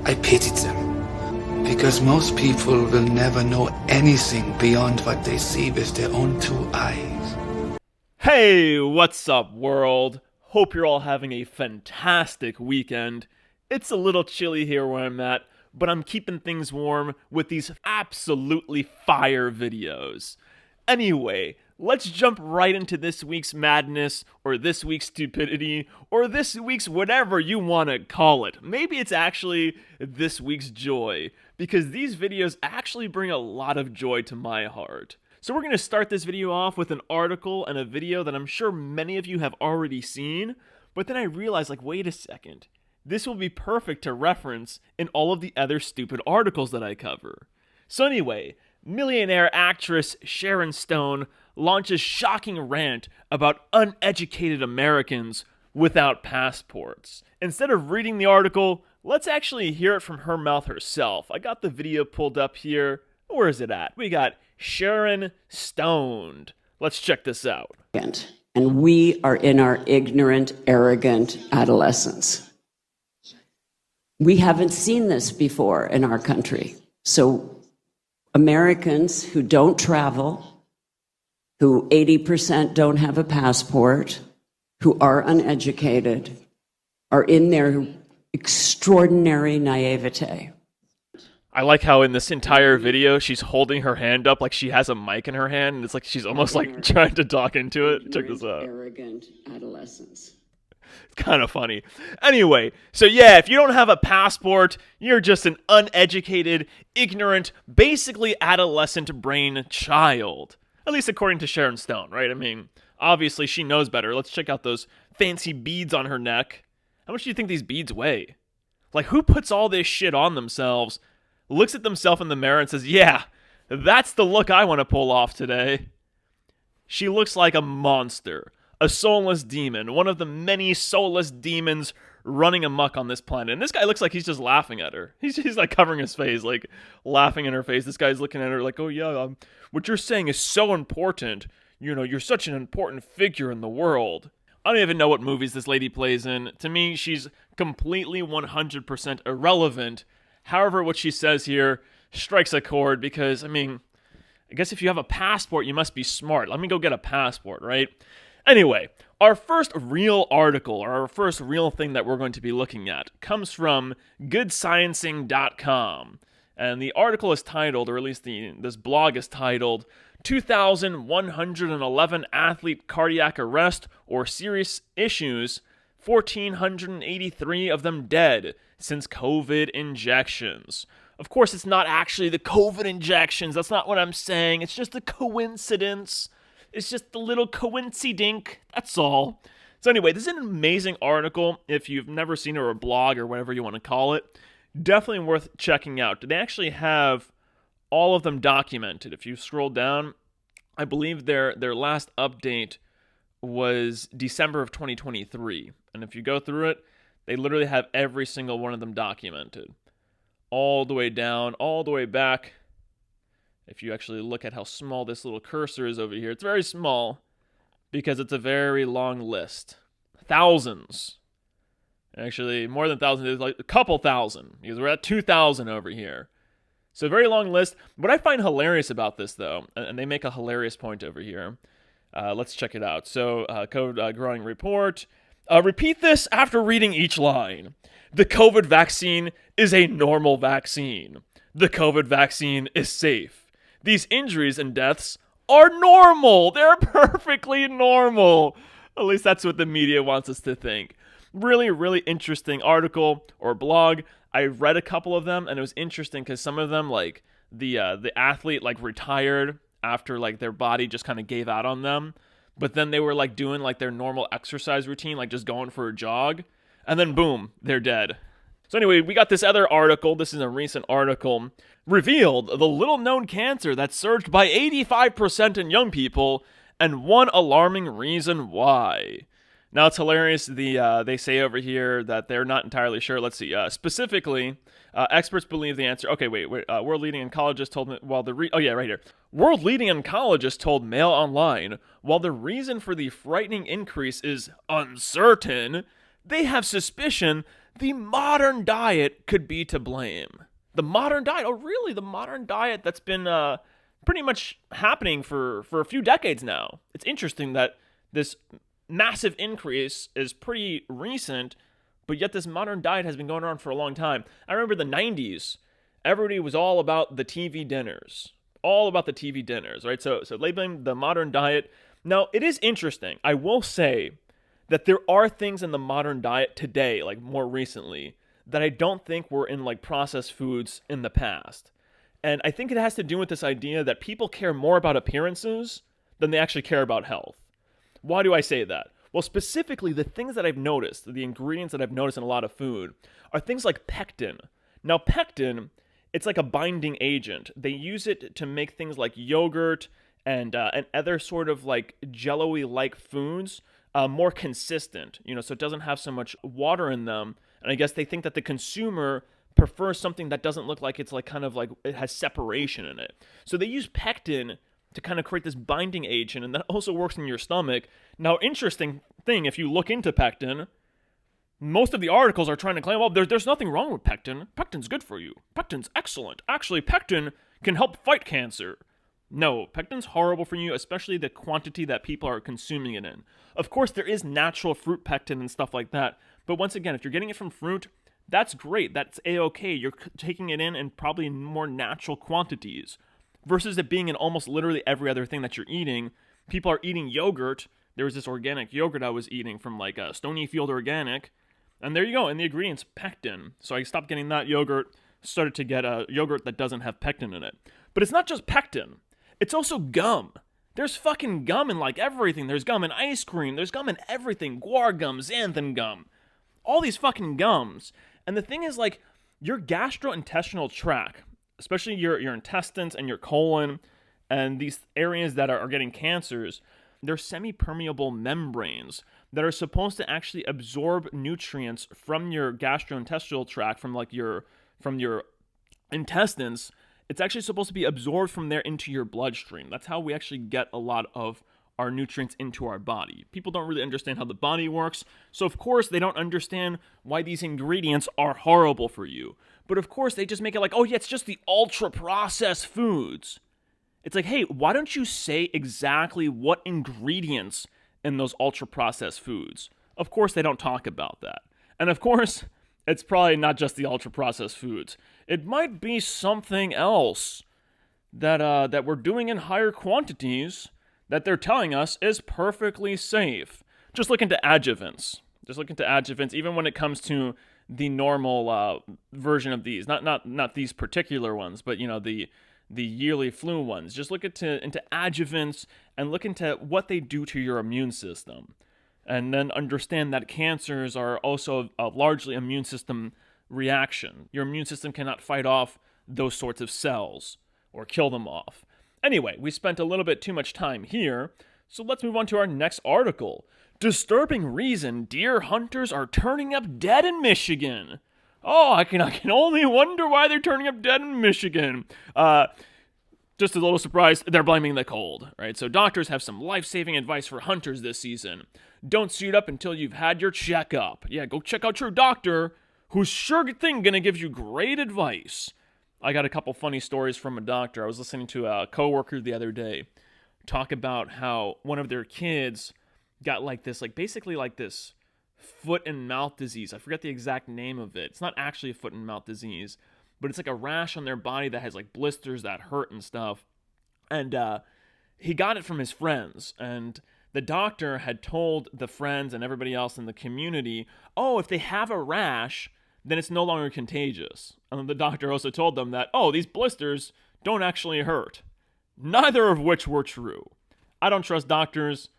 I pitied them. Because most people will never know anything beyond what they see with their own two eyes. Hey, what's up, world? Hope you're all having a fantastic weekend. It's a little chilly here where I'm at, but I'm keeping things warm with these absolutely fire videos. Anyway, let's jump right into this week's madness, or this week's stupidity, or this week's whatever you want to call it. Maybe it's actually this week's joy, because these videos actually bring a lot of joy to my heart. So we're going to start this video off with an article and a video that I'm sure many of you have already seen, but then I realized, wait a second. This will be perfect to reference in all of the other stupid articles that I cover. So anyway, millionaire actress Sharon Stone launches shocking rant about uneducated Americans without passports. Instead of reading the article, let's actually hear it from her mouth herself. I got the video pulled up here. Where is it at? We got Sharon Stone. Let's check this out. And we are in our ignorant, arrogant adolescence. We haven't seen this before in our country. So Americans who don't travel, who 80% don't have a passport, who are uneducated, are in their extraordinary naivete. I like how in this entire video, she's holding her hand up like she has a mic in her hand, and it's like she's almost like trying to talk into it. Check this out. Arrogant adolescence. It's kind of funny. Anyway, so yeah, if you don't have a passport, you're just an uneducated, ignorant, basically adolescent brain child. At least according to Sharon Stone, right? I mean, obviously she knows better. Let's check out those fancy beads on her neck. How much do you think these beads weigh? Like, who puts all this shit on themselves, looks at themselves in the mirror and says, yeah, that's the look I want to pull off today? She looks like a monster, a soulless demon, one of the many soulless demons running amok on this planet. And this guy looks like he's just laughing at her. He's like covering his face, like laughing in her face. This guy's looking at her like, oh yeah, what you're saying is so important. You know, you're such an important figure in the world. I don't even know what movies this lady plays in. To me, she's completely 100% irrelevant. However, what she says here strikes a chord because, I mean, I guess if you have a passport, you must be smart. Let me go get a passport, right? Anyway, our first real article, or our first real thing that we're going to be looking at, comes from goodsciencing.com. And the article is titled, or at least this blog is titled, 2,111 athlete cardiac arrest or serious issues, 1,483 of them dead since COVID injections. Of course, it's not actually the COVID injections. That's not what I'm saying. It's just a coincidence. It's just a little coincidink. That's all. So anyway, this is an amazing article. If you've never seen it, or a blog, or whatever you want to call it, definitely worth checking out. They actually have all of them documented. If you scroll down, I believe their last update was December of 2023. And if you go through it, they literally have every single one of them documented. All the way down, all the way back. If you actually look at how small this little cursor is over here, it's very small because it's a very long list. Thousands. Actually, more than thousands. There's like a couple thousand because we're at 2,000 over here. So a very long list. What I find hilarious about this, though, and they make a hilarious point over here. Let's check it out. So, code growing report. Repeat this after reading each line. The COVID vaccine is a normal vaccine. The COVID vaccine is safe. These injuries and deaths are normal. They're perfectly normal. At least that's what the media wants us to think. Really, really interesting article or blog. I read a couple of them, and it was interesting because some of them, like the athlete, like retired after like their body just kind of gave out on them, but then they were like doing like their normal exercise routine, like just going for a jog, and then boom, they're dead. So anyway, we got this other article. This is a recent article. Revealed the little-known cancer that surged by 85% in young people, and one alarming reason why. Now, it's hilarious. They say over here that they're not entirely sure. Let's see. Specifically, experts believe the answer. Okay, wait. World-leading oncologist told me while the right here. World-leading oncologist told Mail Online while the reason for the frightening increase is uncertain, they have suspicion the modern diet could be to blame. The modern diet, oh really? The modern diet that's been pretty much happening for a few decades now. It's interesting that this massive increase is pretty recent, but yet this modern diet has been going on for a long time. I remember the 90s, everybody was all about the TV dinners. All about the TV dinners, right? So labeling the modern diet. Now, it is interesting. I will say that there are things in the modern diet today, like more recently, that I don't think were in like processed foods in the past. And I think it has to do with this idea that people care more about appearances than they actually care about health. Why do I say that? Well, specifically, the things that I've noticed, the ingredients that I've noticed in a lot of food, are things like pectin. Now, pectin, it's like a binding agent. They use it to make things like yogurt and other sort of like jello-y like foods more consistent, so it doesn't have so much water in them. And I guess they think that the consumer prefers something that doesn't look like it's like kind of like it has separation in it. So they use pectin to kind of create this binding agent, and that also works in your stomach. Now, interesting thing, if you look into pectin, most of the articles are trying to claim, well, there's nothing wrong with pectin. Pectin's good for you. Pectin's excellent. Actually, pectin can help fight cancer. No, pectin's horrible for you, especially the quantity that people are consuming it in. Of course, there is natural fruit pectin and stuff like that, but once again, if you're getting it from fruit, that's great. That's A-okay. You're taking it in probably more natural quantities versus it being in almost literally every other thing that you're eating. People are eating yogurt. There was this organic yogurt I was eating from like Stonyfield Organic, and there you go. In the ingredients, pectin. So I stopped getting that yogurt, started to get a yogurt that doesn't have pectin in it. But it's not just pectin. It's also gum. There's fucking gum in like everything. There's gum in ice cream. There's gum in everything. Guar gum, xanthan gum. All these fucking gums. And the thing is, like, your gastrointestinal tract, especially your intestines and your colon and these areas that are getting cancers, they're semi-permeable membranes that are supposed to actually absorb nutrients from your gastrointestinal tract, from your intestines. It's actually supposed to be absorbed from there into your bloodstream. That's how we actually get a lot of our nutrients into our body. People don't really understand how the body works, so of course they don't understand why these ingredients are horrible for you. But of course they just make it like, oh yeah, it's just the ultra-processed foods. It's like, hey, why don't you say exactly what ingredients in those ultra-processed foods? Of course they don't talk about that. And of course, it's probably not just the ultra-processed foods. It might be something else that we're doing in higher quantities that they're telling us is perfectly safe. Just look into adjuvants. Even when it comes to the normal version of these. Not these particular ones, but the yearly flu ones. Just look into adjuvants and look into what they do to your immune system. And then understand that cancers are also a largely immune system reaction. Your immune system cannot fight off those sorts of cells or kill them off. Anyway, we spent a little bit too much time here, so let's move on to our next article. Disturbing reason deer hunters are turning up dead in Michigan. Oh, I can only wonder why they're turning up dead in Michigan. Just a little surprise, they're blaming the cold, right? So doctors have some life-saving advice for hunters this season. Don't suit up until you've had your checkup. Yeah, go check out your doctor, who's sure thing gonna give you great advice. I got a couple funny stories from a doctor. I was listening to a coworker the other day talk about how one of their kids got basically this foot and mouth disease. I forget the exact name of it. It's not actually a foot and mouth disease, but it's like a rash on their body that has like blisters that hurt and stuff. And he got it from his friends, and the doctor had told the friends and everybody else in the community, oh, if they have a rash, then it's no longer contagious. And then the doctor also told them that, oh, these blisters don't actually hurt. Neither of which were true. I don't trust doctors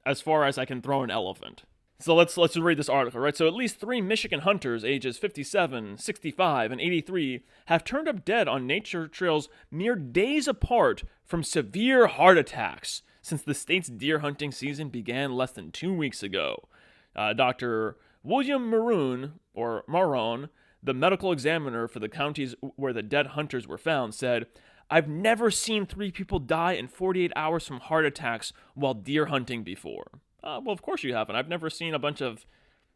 as far as I can throw an elephant. So let's read this article, right? So at least 3 Michigan hunters ages 57, 65, and 83 have turned up dead on nature trails mere days apart from severe heart attacks since the state's deer hunting season began less than 2 weeks ago. Dr. William Maroon, the medical examiner for the counties where the dead hunters were found, said, I've never seen 3 people die in 48 hours from heart attacks while deer hunting before. Well, of course you haven't. I've never seen a bunch of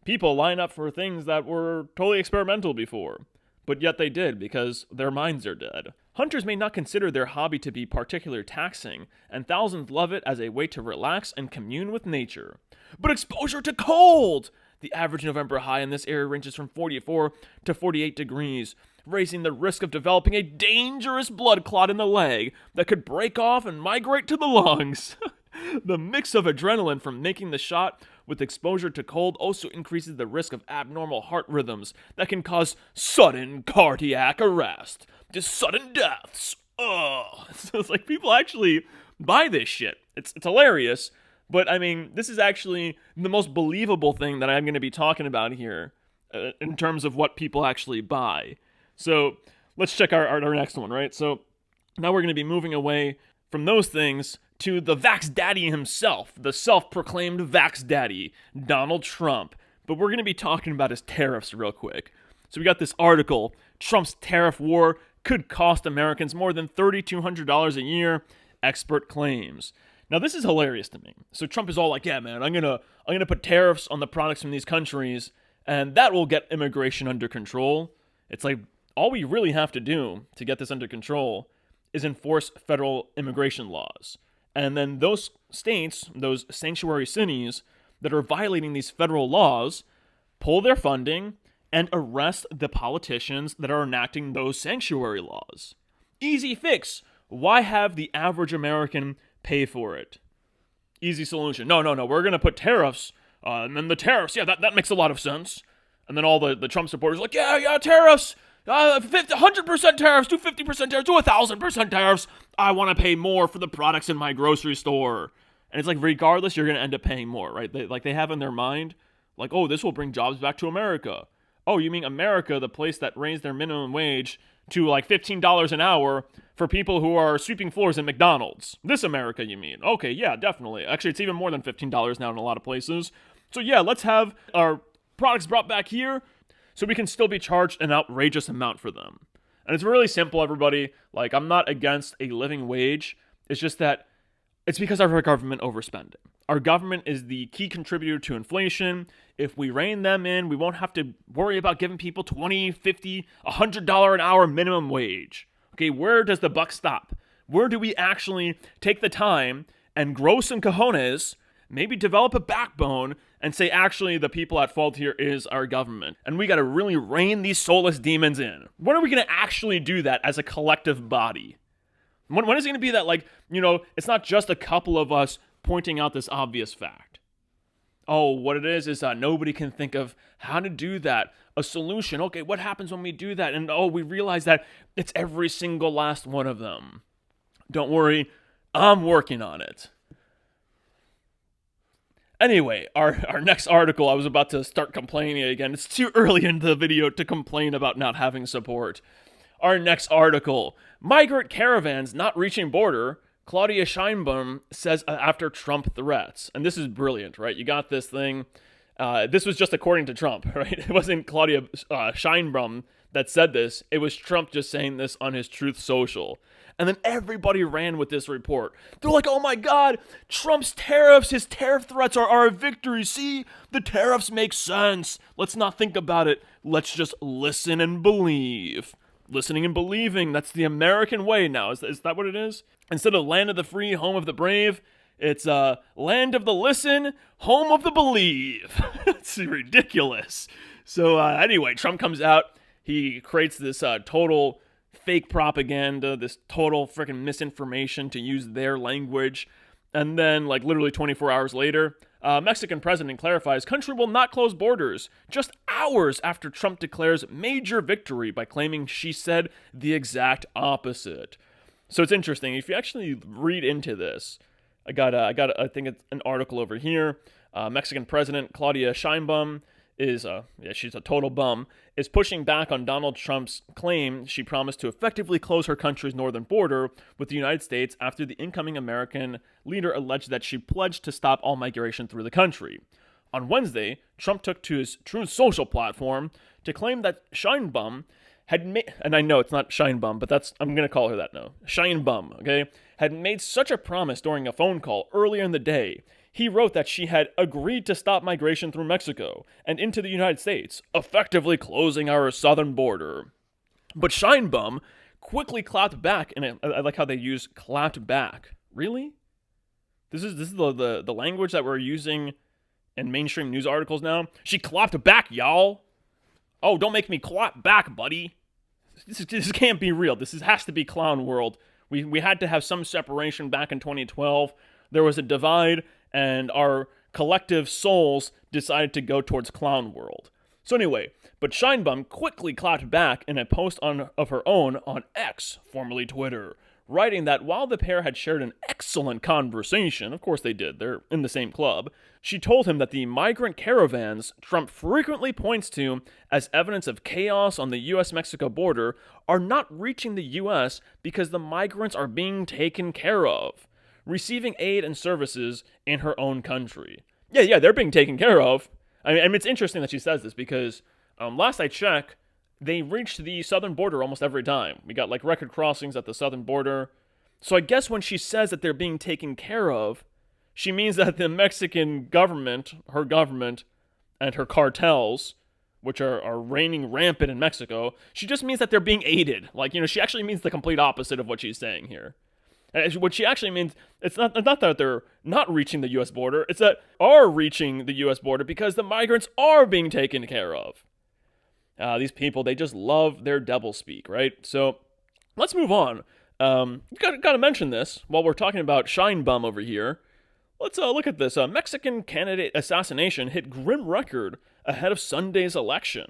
people line up for things that were totally experimental before. But yet they did, because their minds are dead. Hunters may not consider their hobby to be particularly taxing, and thousands love it as a way to relax and commune with nature. But exposure to cold! The average November high in this area ranges from 44 to 48 degrees, raising the risk of developing a dangerous blood clot in the leg that could break off and migrate to the lungs. The mix of adrenaline from making the shot with exposure to cold also increases the risk of abnormal heart rhythms that can cause sudden cardiac arrest to sudden deaths. Ugh. So it's like people actually buy this shit. It's hilarious, but I mean, this is actually the most believable thing that I'm going to be talking about here in terms of what people actually buy. So let's check our next one, right? So now we're going to be moving away from those things to the Vax Daddy himself, the self-proclaimed Vax Daddy, Donald Trump. But we're going to be talking about his tariffs real quick. So we got this article, Trump's tariff war could cost Americans more than $3,200 a year, expert claims. Now this is hilarious to me. So Trump is all like, yeah, man, I'm gonna put tariffs on the products from these countries, and that will get immigration under control. It's like, all we really have to do to get this under control is enforce federal immigration laws. And then those states, those sanctuary cities that are violating these federal laws, pull their funding and arrest the politicians that are enacting those sanctuary laws. Easy fix. Why have the average American pay for it? Easy solution. No, we're going to put tariffs, and then the tariffs, yeah, that makes a lot of sense. And then all the Trump supporters are like, yeah, tariffs. 100% tariffs, do 50% tariffs, do 1,000% tariffs. I want to pay more for the products in my grocery store. And it's like, regardless, you're going to end up paying more, right? They have in their mind, like, oh, this will bring jobs back to America. Oh, you mean America, the place that raised their minimum wage to like $15 an hour for people who are sweeping floors in McDonald's. This America, you mean? Okay, yeah, definitely. Actually, it's even more than $15 now in a lot of places. So yeah, let's have our products brought back here, so we can still be charged an outrageous amount for them. And it's really simple, everybody. Like, I'm not against a living wage. It's just that it's because of our government overspending. Our government is the key contributor to inflation. If we rein them in, we won't have to worry about giving people $20, $50, $100 an hour minimum wage. Okay, where does the buck stop? Where do we actually take the time and grow some cojones, maybe develop a backbone, and say, actually, the people at fault here is our government. And we got to really rein these soulless demons in. When are we going to actually do that as a collective body? When is it going to be that, like, it's not just a couple of us pointing out this obvious fact? Oh, what it is nobody can think of how to do that. A solution. Okay, what happens when we do that? And we realize that it's every single last one of them. Don't worry, I'm working on it. Anyway, our next article, I was about to start complaining again. It's too early in the video to complain about not having support. Our next article, migrant caravans not reaching border, Claudia Sheinbaum says after Trump threats. And this is brilliant, right? You got this thing. This was just according to Trump, right? It wasn't Claudia Sheinbaum that said this. It was Trump just saying this on his Truth Social. And then everybody ran with this report. They're like, oh my God, Trump's tariffs, his tariff threats are our victory. See, the tariffs make sense. Let's not think about it. Let's just listen and believe. Listening and believing, that's the American way now. Is that what it is? Instead of land of the free, home of the brave, it's land of the listen, home of the believe. It's ridiculous. So anyway, Trump comes out. He creates this total fake propaganda, this total freaking misinformation, to use their language. And then, like, literally 24 hours later, Mexican president clarifies country will not close borders, just hours after Trump declares major victory by claiming she said the exact opposite. So it's interesting. If you actually read into this, I think it's an article over here. Mexican president Claudia Sheinbaum is, she's a total bum, is pushing back on Donald Trump's claim she promised to effectively close her country's northern border with the United States after the incoming American leader alleged that she pledged to stop all migration through the country. On Wednesday, Trump took to his Truth Social platform to claim that Sheinbaum had made, and I know it's not Sheinbaum, but I'm going to call her that now, Sheinbaum, okay, had made such a promise during a phone call earlier in the day. he wrote that she had agreed to stop migration through Mexico and into the United States, effectively closing our southern border. But Scheinbaum quickly clapped back, and I like how they use clapped back. Really? This is the language that we're using in mainstream news articles now? She clapped back, y'all. Oh, don't make me clap back, buddy. This can't be real. This has to be clown world. We had to have some separation back in 2012. There was a divide, and our collective souls decided to go towards clown world. So anyway, but Scheinbaum quickly clapped back in a post of her own on X, formerly Twitter, writing that while the pair had shared an excellent conversation, of course they did, they're in the same club, she told him that the migrant caravans Trump frequently points to as evidence of chaos on the U.S.-Mexico border are not reaching the U.S. because the migrants are being taken care of, receiving aid and services in her own country. Yeah, they're being taken care of. I mean, it's interesting that she says this because last I checked, they reached the southern border almost every time. We got like record crossings at the southern border. So I guess when she says that they're being taken care of, she means that the Mexican government, her government, and her cartels, which are reigning rampant in Mexico, she just means that they're being aided. Like, she actually means the complete opposite of what she's saying here. What she actually means, it's not that they're not reaching the U.S. border, it's that are reaching the U.S. border because the migrants are being taken care of. These people, they just love their doublespeak, right? So let's move on. Got to mention this while we're talking about Scheinbaum over here. Let's look at this. Mexican candidate assassination hit grim record ahead of Sunday's election.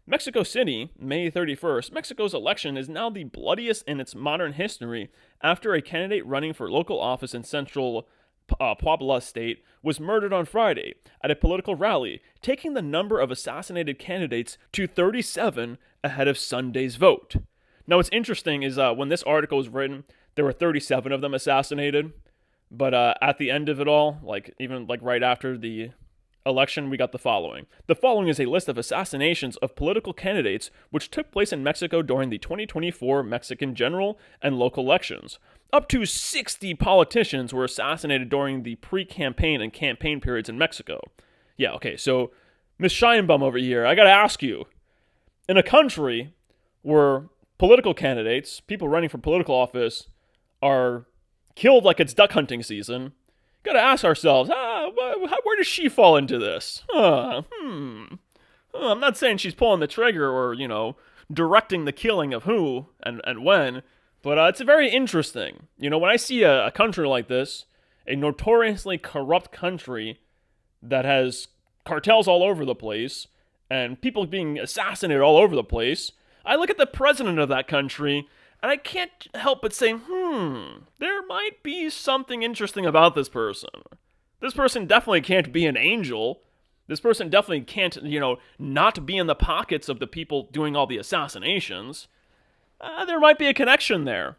Mexico City, May 31st, Mexico's election is now the bloodiest in its modern history after a candidate running for local office in central Puebla state was murdered on Friday at a political rally, taking the number of assassinated candidates to 37 ahead of Sunday's vote. Now, what's interesting is when this article was written, there were 37 of them assassinated, but at the end of it all, even right after the election, we got the following. The following is a list of assassinations of political candidates which took place in Mexico during the 2024 Mexican general and local elections. Up to 60 politicians were assassinated during the pre-campaign and campaign periods in Mexico. Yeah, okay, so Ms. Scheinbaum over here, I gotta ask you, in a country where political candidates, people running for political office, are killed like it's duck hunting season, gotta ask ourselves, where does she fall into this? I'm not saying she's pulling the trigger or, directing the killing of who and when, but it's very interesting. When I see a country like this, a notoriously corrupt country that has cartels all over the place and people being assassinated all over the place, I look at the president of that country and I can't help but say, there might be something interesting about this person. This person definitely can't be an angel. This person definitely can't, not be in the pockets of the people doing all the assassinations. There might be a connection there.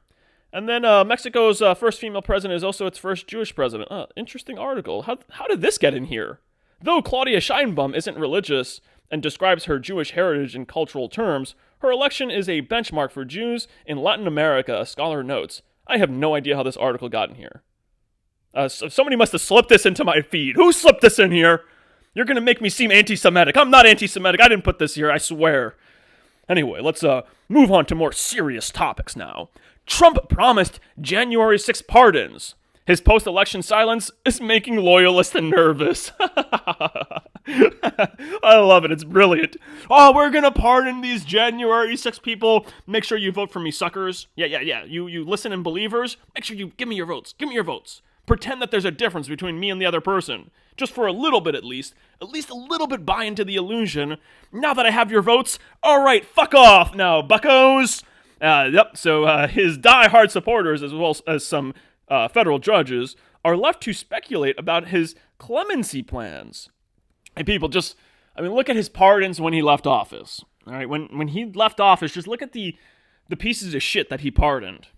And then Mexico's first female president is also its first Jewish president. Interesting article. How did this get in here? Though Claudia Scheinbaum isn't religious and describes her Jewish heritage in cultural terms, her election is a benchmark for Jews in Latin America, a scholar notes. I have no idea how this article got in here. Somebody must have slipped this into my feed. Who slipped this in here? You're going to make me seem anti-Semitic. I'm not anti-Semitic. I didn't put this here, I swear. Anyway, let's move on to more serious topics now. Trump promised January 6 pardons. His post-election silence is making loyalists nervous. I love it. It's brilliant. Oh, we're going to pardon these January 6 people. Make sure you vote for me, suckers. Yeah. You listening believers, make sure you give me your votes. Give me your votes. Pretend that there's a difference between me and the other person. Just for a little bit at least a little bit buy into the illusion. Now that I have your votes, all right, fuck off now, buckos. So his die-hard supporters, as well as some federal judges, are left to speculate about his clemency plans. And people look at his pardons when he left office. All right, when he left office, just look at the pieces of shit that he pardoned.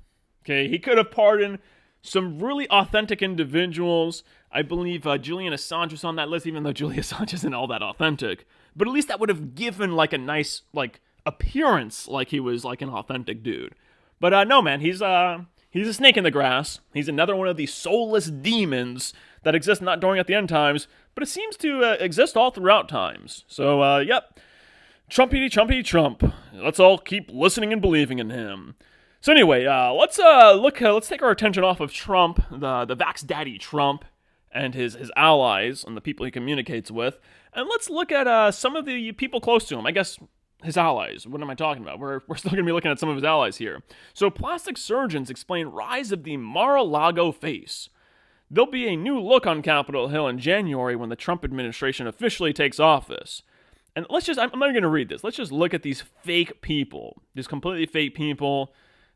Okay, he could have pardoned some really authentic individuals. I believe Julian Assange was on that list, even though Julian Assange isn't all that authentic. But at least that would have given a nice appearance like he was an authentic dude. But no, man, he's He's a snake in the grass. He's another one of these soulless demons that exist not during at the end times, but it seems to exist all throughout times. So, yep. Trumpity Trump. Let's all keep listening and believing in him. So anyway, let's take our attention off of Trump, the Vax Daddy Trump, and his allies and the people he communicates with, and let's look at some of the people close to him. I guess his allies. What am I talking about? We're still going to be looking at some of his allies here. So plastic surgeons explain rise of the Mar-a-Lago face. There'll be a new look on Capitol Hill in January when the Trump administration officially takes office. And I'm not going to read this. Let's just look at these fake people. These completely fake people.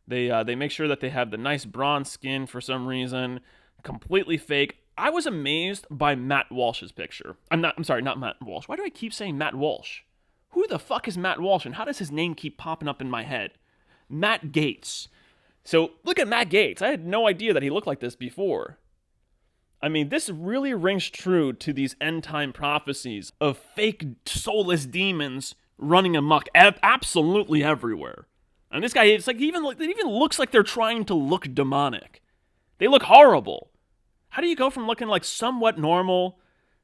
They make sure that they have the nice bronze skin for some reason. Completely fake. I was amazed by Matt Walsh's picture. I'm sorry, not Matt Walsh. Why do I keep saying Matt Walsh? Who the fuck is Matt Walsh, and how does his name keep popping up in my head? Matt Gaetz. So, look at Matt Gaetz. I had no idea that he looked like this before. I mean, this really rings true to these end-time prophecies of fake, soulless demons running amok absolutely everywhere. And this guy, it even looks like they're trying to look demonic. They look horrible. How do you go from looking like somewhat normal,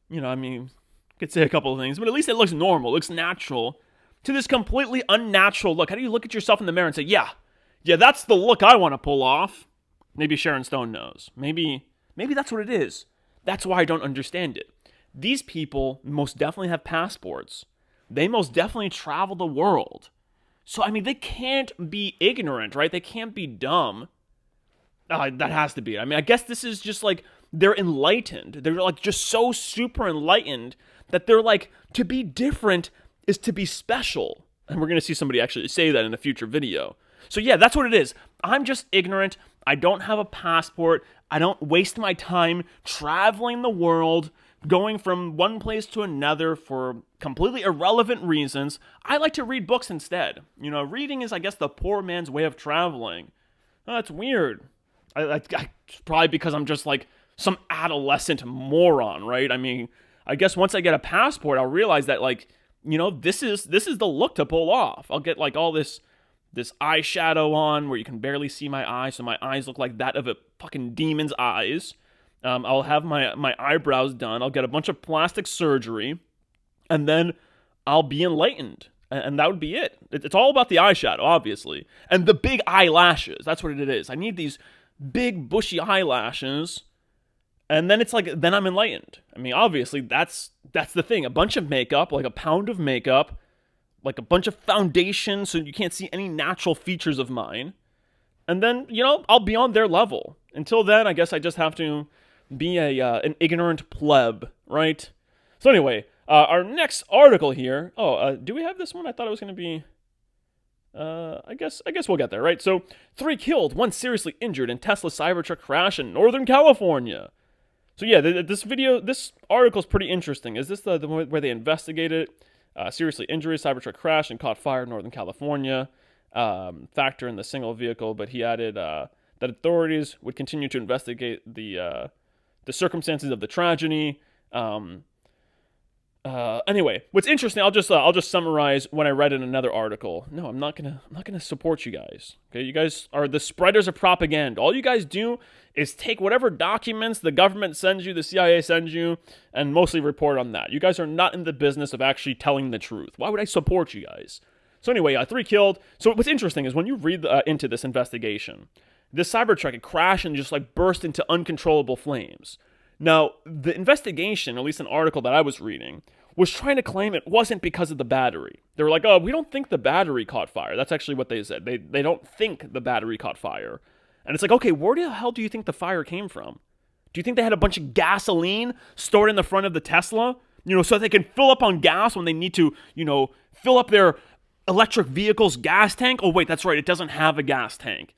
could say a couple of things, but at least it looks normal, it looks natural, to this completely unnatural look? How do you look at yourself in the mirror and say, yeah, that's the look I want to pull off? Maybe Sharon Stone knows. Maybe that's what it is. That's why I don't understand it. These people most definitely have passports. They most definitely travel the world. So, they can't be ignorant, right? They can't be dumb. That has to be it. I guess this is just like, they're enlightened. They're like just so super enlightened that they're like, to be different is to be special. And we're going to see somebody actually say that in a future video. So yeah, that's what it is. I'm just ignorant. I don't have a passport. I don't waste my time traveling the world, going from one place to another for completely irrelevant reasons. I like to read books instead. Reading is, I guess, the poor man's way of traveling. Oh, that's weird. I probably because I'm just like some adolescent moron, right? I guess once I get a passport, I'll realize that, this is the look to pull off. I'll get like all this eyeshadow on where you can barely see my eyes, so my eyes look like that of a fucking demon's eyes. I'll have my eyebrows done. I'll get a bunch of plastic surgery, and then I'll be enlightened. And that would be it. It's all about the eyeshadow, obviously. And the big eyelashes. That's what it is. I need these big bushy eyelashes. And then then I'm enlightened. Obviously, that's the thing. A bunch of makeup, like a pound of makeup, like a bunch of foundation so you can't see any natural features of mine. And then, I'll be on their level. Until then, I guess I just have to be an ignorant pleb, right? So anyway, our next article here. Do we have this one? I thought it was going to be... I guess we'll get there, right? So, 3 killed, 1 seriously injured in Tesla Cybertruck crash in Northern California. So yeah, this article is pretty interesting. Is this the one where they investigated seriously injured Cybertruck crash and caught fire in Northern California? Factor in the single vehicle, but he added that authorities would continue to investigate the circumstances of the tragedy. Anyway, what's interesting, I'll just summarize what I read in another article. No, I'm not gonna support you guys. Okay, you guys are the spreaders of propaganda. All you guys do is take whatever documents the government sends you, the CIA sends you, and mostly report on that. You guys are not in the business of actually telling the truth. Why would I support you guys? So anyway, 3 killed. So what's interesting is when you read into this investigation, this Cybertruck, it crashed and just burst into uncontrollable flames. Now, the investigation, at least an article that I was reading, was trying to claim it wasn't because of the battery. They were like, oh, we don't think the battery caught fire. That's actually what they said. They don't think the battery caught fire. And it's like, okay, where the hell do you think the fire came from? Do you think they had a bunch of gasoline stored in the front of the Tesla? So they can fill up on gas when they need to, fill up their electric vehicle's gas tank? Oh, wait, that's right. It doesn't have a gas tank.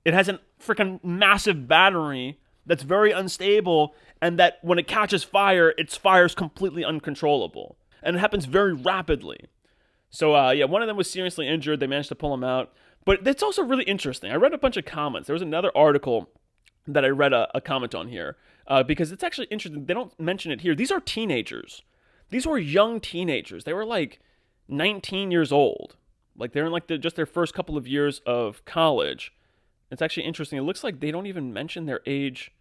It has a freaking massive battery that's very unstable, and that when it catches fire, its fire is completely uncontrollable. And it happens very rapidly. So, one of them was seriously injured. They managed to pull him out. But it's also really interesting. I read a bunch of comments. There was another article that I read a comment on here, because it's actually interesting. They don't mention it here. These are teenagers. These were young teenagers. They were 19 years old. They're in just their first couple of years of college. It's actually interesting. It looks like they don't even mention their age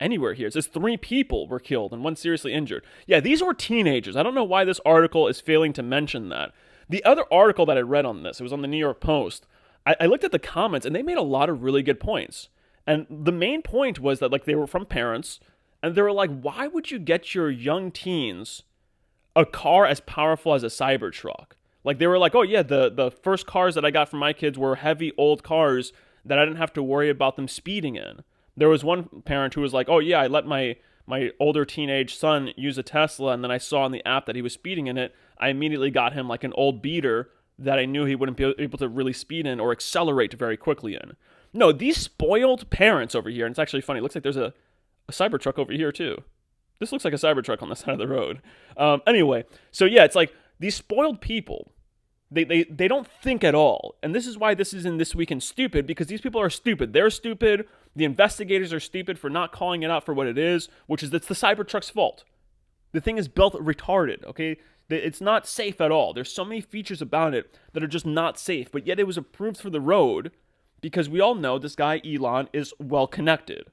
anywhere here. It says 3 people were killed and 1 seriously injured. Yeah, these were teenagers. I don't know why this article is failing to mention that. The other article that I read on this, it was on the New York Post. I looked at the comments, and they made a lot of really good points. And the main point was that, like, they were from parents, and they were like, why would you get your young teens a car as powerful as a Cybertruck? Like, they were like, oh, yeah, the first cars that I got from my kids were heavy, old cars that I didn't have to worry about them speeding in. There was one parent who was like, oh, yeah, I let my older teenage son use a Tesla, and then I saw on the app that he was speeding in it. I immediately got him, like, an old beater that I knew he wouldn't be able to really speed in or accelerate very quickly in. No, these spoiled parents over here, and it's actually funny, it looks like there's a Cybertruck over here too. This looks like a Cybertruck on the side of the road. Anyway, so yeah, it's like these spoiled people, they don't think at all. And this is why this is in This Week in Stupid, because these people are stupid. They're stupid. The investigators are stupid for not calling it out for what it is, which is it's the Cybertruck's fault. The thing is built retarded, okay? It's not safe at all. There's so many features about it that are just not safe, but yet it was approved for the road because we all know this guy, Elon, is well connected.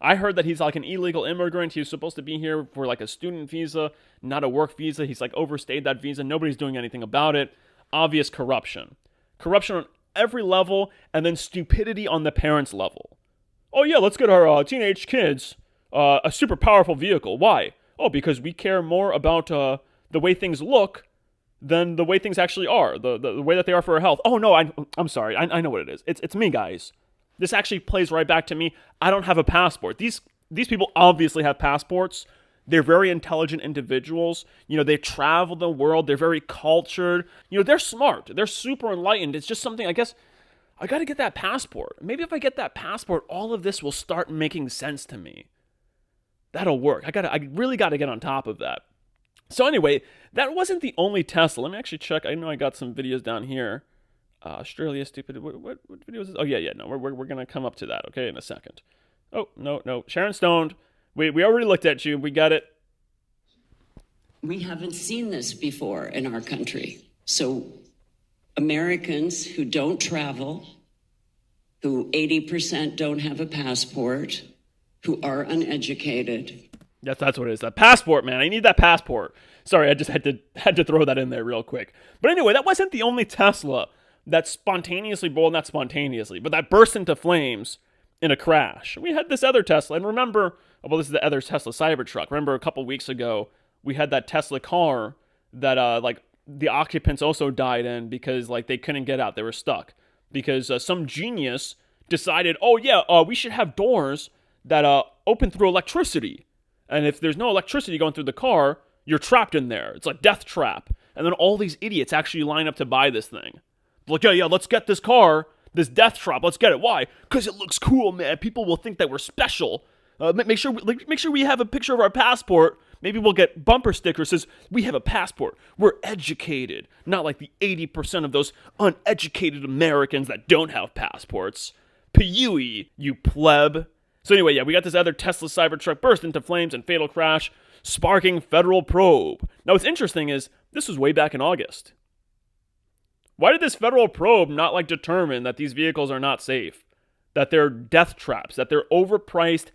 I heard that he's like an illegal immigrant. He was supposed to be here for like a student visa, not a work visa. He's like overstayed that visa. Nobody's doing anything about it. Obvious corruption. Corruption on every level, and then stupidity on the parents' level. Oh yeah, let's get our teenage kids a super powerful vehicle. Why? Oh, because we care more about the way things look than the way things actually are, the way that they are for our health. Oh no, I'm sorry. I know what it is. It's me, guys. This actually plays right back to me. I don't have a passport. These people obviously have passports. They're very intelligent individuals. You know, they travel the world. They're very cultured. You know, they're smart. They're super enlightened. It's just something, I guess, I got to get that passport. Maybe if I get that passport, all of this will start making sense to me. That'll work. I really got to get on top of that. So anyway, that wasn't the only Tesla. Let me actually check. I know I got some videos down here. Australia stupid. What video is this? Oh yeah. No, we're gonna come up to that. Okay, in a second. Oh no. Sharon Stone. We already looked at you. We got it. We haven't seen this before in our country. So Americans who don't travel, who 80% don't have a passport, who are uneducated. That's what it is. That passport, man. I need that passport. Sorry, I just had to throw that in there real quick. But anyway, that wasn't the only Tesla that spontaneously, well, not spontaneously, but that burst into flames in a crash. We had this other Tesla, and remember, well, this is the other Tesla Cybertruck. Remember a couple weeks ago, we had that Tesla car that, like, the occupants also died in because, like, they couldn't get out. They were stuck because some genius decided, oh, yeah, we should have doors that open through electricity. And if there's no electricity going through the car, you're trapped in there. It's a death trap. And then all these idiots actually line up to buy this thing. Like, yeah, let's get this car, this death trap. Let's get it. Why? Because it looks cool, man. People will think that we're special. Make sure we have a picture of our passport. Maybe we'll get bumper stickers that says we have a passport. We're educated. Not like the 80% of those uneducated Americans that don't have passports. Pewee, you pleb. So anyway, yeah, we got this other Tesla Cybertruck burst into flames and fatal crash, sparking federal probe. Now what's interesting is this was way back in August. Why did this federal probe not like determine that these vehicles are not safe? That they're death traps, that they're overpriced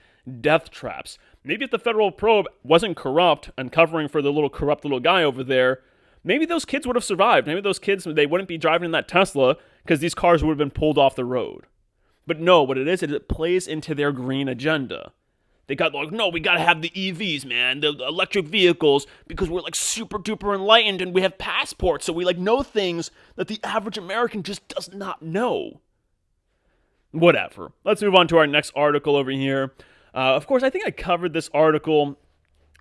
death traps? Maybe if the federal probe wasn't corrupt and covering for the corrupt little guy over there, maybe those kids would have survived. Maybe those kids, they wouldn't be driving in that Tesla because these cars would have been pulled off the road. But no, what it is it plays into their green agenda. They got like, no, we got to have the EVs, man, the electric vehicles, because we're like super duper enlightened and we have passports. So we like know things that the average American just does not know. Whatever. Let's move on to our next article over here. Of course, I think I covered this article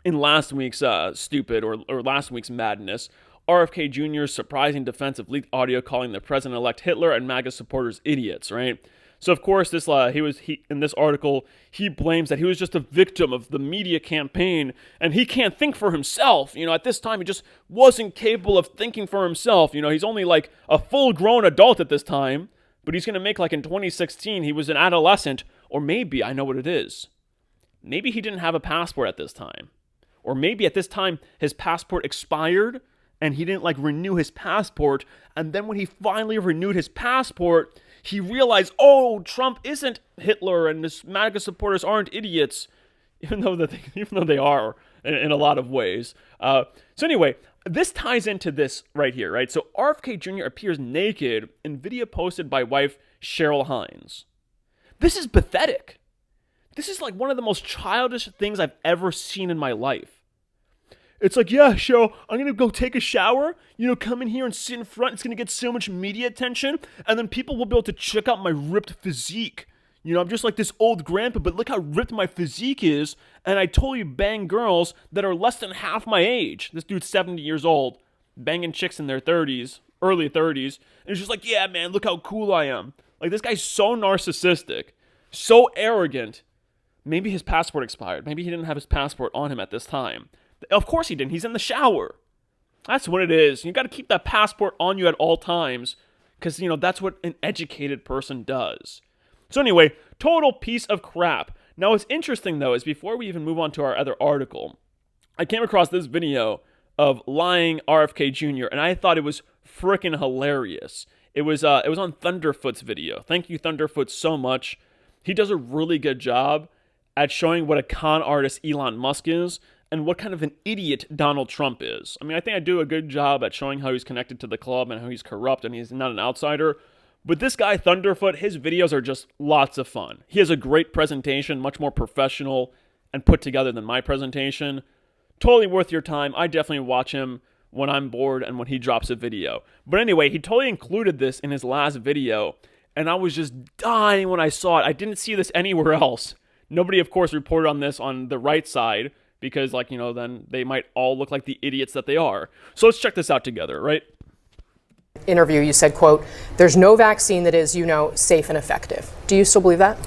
in last week's Stupid or last week's Madness. RFK Jr.'s surprising defense of leaked audio calling the president-elect Hitler and MAGA supporters idiots, right? So of course, this in this article, he blames that he was just a victim of the media campaign, and he can't think for himself. You know, at this time, he just wasn't capable of thinking for himself. You know, he's only like a full-grown adult at this time, but he's gonna make like in 2016 he was an adolescent, or maybe I know what it is. Maybe he didn't have a passport at this time, or maybe at this time his passport expired and he didn't like renew his passport, and then when he finally renewed his passport, he realized, oh, Trump isn't Hitler and his MAGA supporters aren't idiots, even though they are in a lot of ways. So anyway, this ties into this right here, right? So RFK Jr. appears naked in video posted by wife Cheryl Hines. This is pathetic. This is like one of the most childish things I've ever seen in my life. It's like, yeah, Cheryl, I'm going to go take a shower, come in here and sit in front. It's going to get so much media attention, and then people will be able to check out my ripped physique. I'm just like this old grandpa, but look how ripped my physique is, and I totally bang girls that are less than half my age. This dude's 70 years old, banging chicks in their 30s, early 30s, and he's just like, yeah, man, look how cool I am. Like, this guy's so narcissistic, so arrogant. Maybe his passport expired. Maybe he didn't have his passport on him at this time. Of course he didn't. He's in the shower. That's what it is. You got to keep that passport on you at all times because, that's what an educated person does. So anyway, total piece of crap. Now, what's interesting, though, is before we even move on to our other article, I came across this video of lying RFK Jr., and I thought it was freaking hilarious. It was on Thunderfoot's video. Thank you, Thunderfoot, so much. He does a really good job at showing what a con artist Elon Musk is and what kind of an idiot Donald Trump is. I mean, I think I do a good job at showing how he's connected to the club and how he's corrupt and he's not an outsider. But this guy, Thunderfoot, his videos are just lots of fun. He has a great presentation, much more professional and put together than my presentation. Totally worth your time. I definitely watch him when I'm bored and when he drops a video. But anyway, he totally included this in his last video, and I was just dying when I saw it. I didn't see this anywhere else. Nobody, of course, reported on this on the right side because, then they might all look like the idiots that they are. So let's check this out together, right? Interview, you said, quote, there's no vaccine that is, safe and effective. Do you still believe that?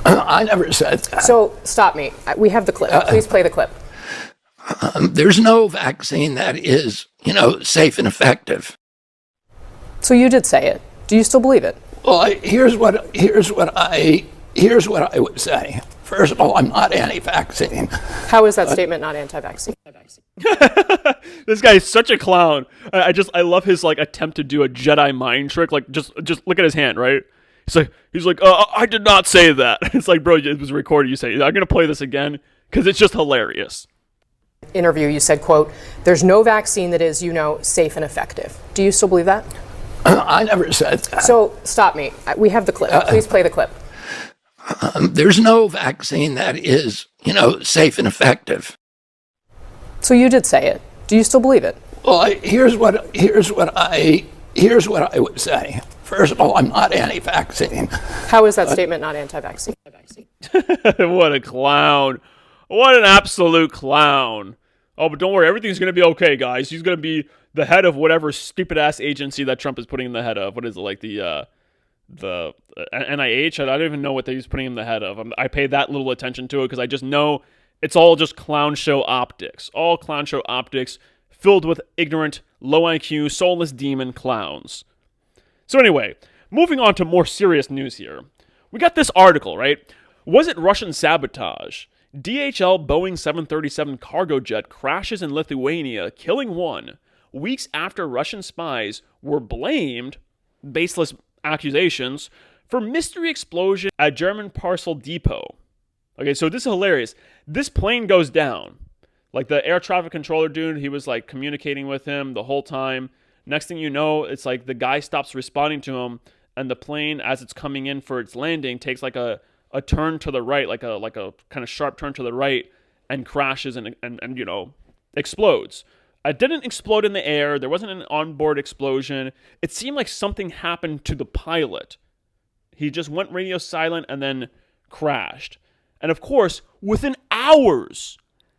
I never said that. So stop me. We have the clip. Please play the clip. There's no vaccine that is, safe and effective. So you did say it. Do you still believe it? Well, here's what I would say. First of all, I'm not anti-vaccine. How is that statement not anti-vaccine? This guy is such a clown. I love his attempt to do a Jedi mind trick. Just look at his hand, right? He's like, I did not say that. It's like, bro, it was recorded. You say, I'm gonna play this again because it's just hilarious. Interview, you said, quote, there's no vaccine that is, safe and effective. Do you still believe that? I never said that. So stop me. We have the clip. Please play the clip. There's no vaccine that is, safe and effective. So you did say it. Do you still believe it? Well, here's what I would say. First of all, I'm not anti-vaccine. How is that statement not anti-vaccine? What a clown. What an absolute clown. Oh, but don't worry. Everything's going to be okay, guys. He's going to be the head of whatever stupid-ass agency that Trump is putting him the head of. What is it, the NIH? I don't even know what he's putting him the head of. I pay that little attention to it because I just know it's all just clown show optics. All clown show optics filled with ignorant, low IQ, soulless demon clowns. So anyway, moving on to more serious news here. We got this article, right? Was it Russian sabotage? DHL Boeing 737 cargo jet crashes in Lithuania, killing one, weeks after Russian spies were blamed, baseless accusations, for mystery explosion at German parcel depot. Okay, so this is hilarious. This plane goes down. The air traffic controller dude, he was communicating with him the whole time. Next thing you know, it's the guy stops responding to him, and the plane, as it's coming in for its landing, takes a turn to the right, like a kind of sharp turn to the right, and crashes and explodes. It didn't explode in the air. There wasn't an onboard explosion. It seemed like something happened to the pilot. He just went radio silent and then crashed. And of course, within hours,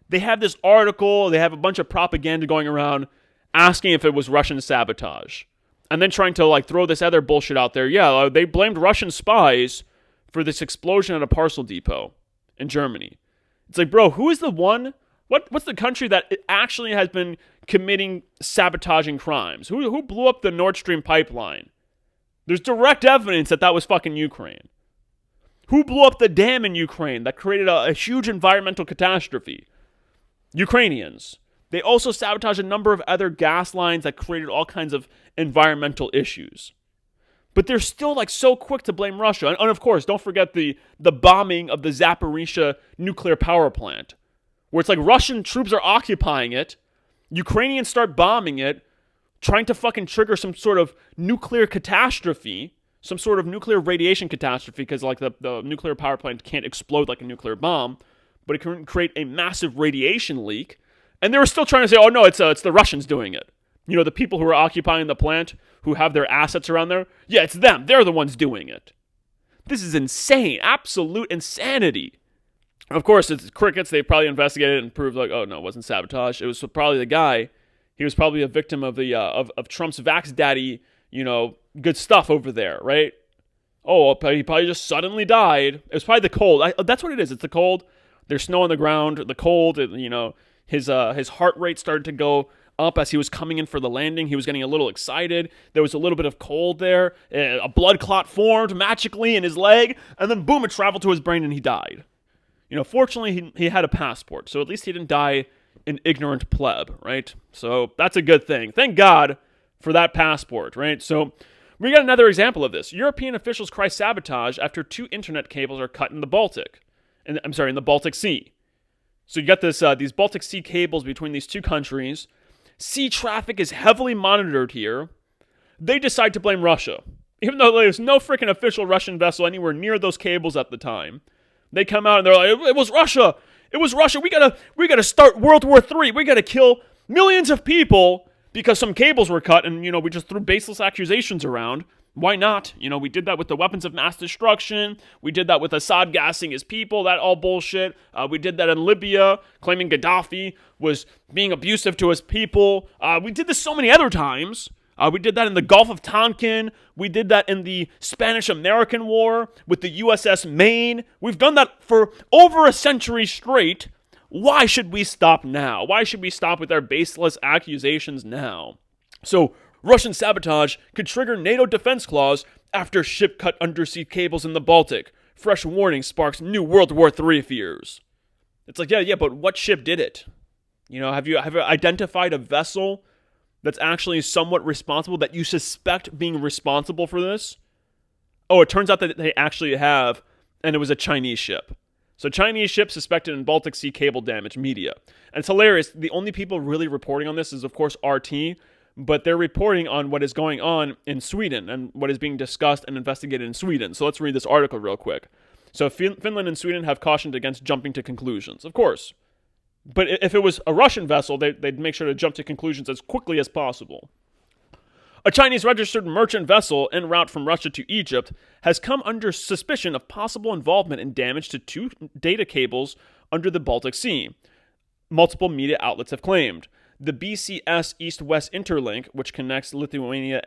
they have this article, they have a bunch of propaganda going around asking if it was Russian sabotage. And then trying to throw this other bullshit out there. Yeah, they blamed Russian spies for this explosion at a parcel depot in Germany. It's like, bro, who is the one? What's the country that actually has been committing sabotaging crimes? Who blew up the Nord Stream pipeline? There's direct evidence that was fucking Ukraine. Who blew up the dam in Ukraine that created a huge environmental catastrophe? Ukrainians. They also sabotaged a number of other gas lines that created all kinds of environmental issues. But they're still like so quick to blame Russia. And of course, don't forget the bombing of the Zaporizhzhia nuclear power plant, where it's like Russian troops are occupying it, Ukrainians start bombing it, trying to fucking trigger some sort of nuclear catastrophe, some sort of nuclear radiation catastrophe, because like the nuclear power plant can't explode like a nuclear bomb, but it can create a massive radiation leak. And they were still trying to say, oh no, it's the Russians doing it. You know, the people who are occupying the plant, who have their assets around there, yeah, it's them. They're the ones doing it. This is insane. Absolute insanity. Of course, it's crickets. They probably investigated it and proved like, oh no, it wasn't sabotage. It was probably the guy. He was probably a victim of the of Trump's Vax Daddy, you know, good stuff over there, right? Oh, he probably just suddenly died. It was probably the cold. That's what it is. It's the cold. There's snow on the ground. The cold. You know, his heart rate started to go up as he was coming in for the landing. He was getting a little excited. There was a little bit of cold there. A blood clot formed magically in his leg, and then boom, it traveled to his brain and he died. You know, fortunately, he had a passport, so at least he didn't die an ignorant pleb, right? So that's a good thing. Thank God for that passport, right? So we got another example of this. European officials cry sabotage after 2 internet cables are cut in the Baltic. In the Baltic Sea. So you got these Baltic Sea cables between these 2 countries. Sea traffic is heavily monitored here. They decide to blame Russia, even though there's no freaking official Russian vessel anywhere near those cables at the time. They come out and they're like, it was Russia. It was Russia. We gotta start World War III. We gotta kill millions of people because some cables were cut, and you know, we just threw baseless accusations around. Why not? You know, we did that with the weapons of mass destruction. We did that with Assad gassing his people. That all bullshit. We did that in Libya, claiming Gaddafi was being abusive to his people. We did this so many other times. We did that in the Gulf of Tonkin. We did that in the Spanish-American War with the USS Maine. We've done that for over a century straight. Why should we stop now? Why should we stop with our baseless accusations now? So, Russian sabotage could trigger NATO defense clause after ship cut undersea cables in the Baltic. Fresh warning sparks new World War III fears. It's like, yeah, but what ship did it? You know, have you identified a vessel that's actually somewhat responsible, that you suspect being responsible for this? Oh, it turns out that they actually have, and it was a Chinese ship. So Chinese ship suspected in Baltic Sea cable damage, media. And it's hilarious. The only people really reporting on this is, of course, RT, but they're reporting on what is going on in Sweden and what is being discussed and investigated in Sweden. So let's read this article real quick. So Finland and Sweden have cautioned against jumping to conclusions, of course. But if it was a Russian vessel, they'd make sure to jump to conclusions as quickly as possible. A Chinese-registered merchant vessel en route from Russia to Egypt has come under suspicion of possible involvement in damage to 2 data cables under the Baltic Sea, multiple media outlets have claimed. The BCS East-West Interlink, which connects Lithuania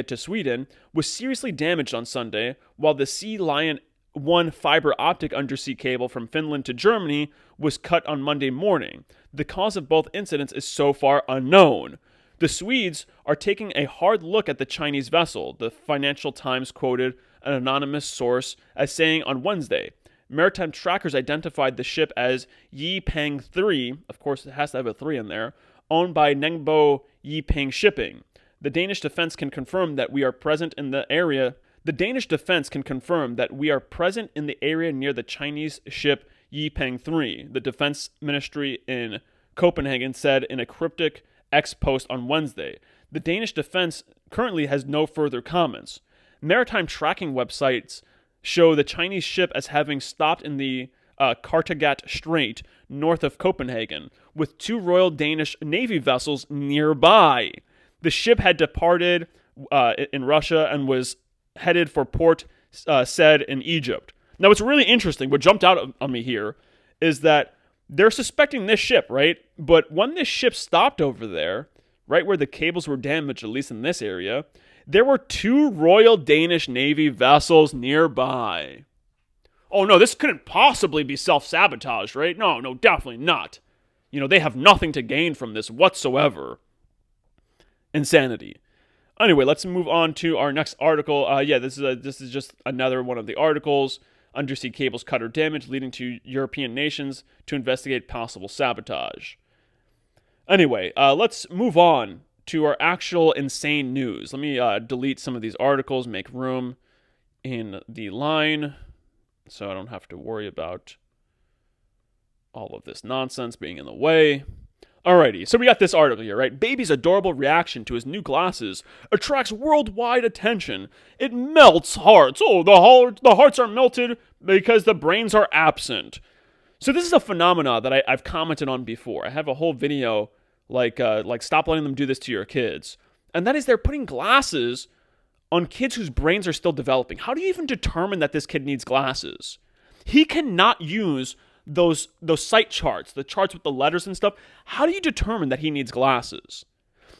to Sweden, was seriously damaged on Sunday, while the Sea Lion 1 fiber optic undersea cable from Finland to Germany was cut on Monday morning. The cause of both incidents is so far unknown. The Swedes are taking a hard look at the Chinese vessel, the Financial Times quoted an anonymous source as saying on Wednesday. Maritime trackers identified the ship as Yipeng 3, of course it has to have a 3 in there, owned by Ningbo Yipeng Shipping. The Danish defense can confirm that we are present in the area. The Danish defense can confirm that we are present in the area near the Chinese ship Yipeng 3, the defense ministry in Copenhagen said in a cryptic X post on Wednesday. The Danish defense currently has no further comments. Maritime tracking websites show the Chinese ship as having stopped in the Kattegat Strait north of Copenhagen, with 2 Royal Danish Navy vessels nearby. The ship had departed in Russia and was headed for Port Said in Egypt. Now, what's really interesting, what jumped out on me here, is that they're suspecting this ship, right? But when this ship stopped over there, right where the cables were damaged, at least in this area, there were 2 Royal Danish Navy vessels nearby. Oh no, this couldn't possibly be self-sabotage, right? No, definitely not. You know, they have nothing to gain from this whatsoever. Insanity. Anyway, let's move on to our next article. This is just another one of the articles. Undersea cables cut or damage, leading to European nations to investigate possible sabotage. Anyway, let's move on to our actual insane news. Let me delete some of these articles, make room in the line so I don't have to worry about all of this nonsense being in the way. Alrighty, so we got this article here, right? Baby's adorable reaction to his new glasses attracts worldwide attention. It melts hearts. Oh, the hearts are melted because the brains are absent. So this is a phenomena that I've commented on before. I have a whole video like stop letting them do this to your kids. And that is they're putting glasses on kids whose brains are still developing. How do you even determine that this kid needs glasses? He cannot use those sight charts, the charts with the letters and stuff. How do you determine that he needs glasses?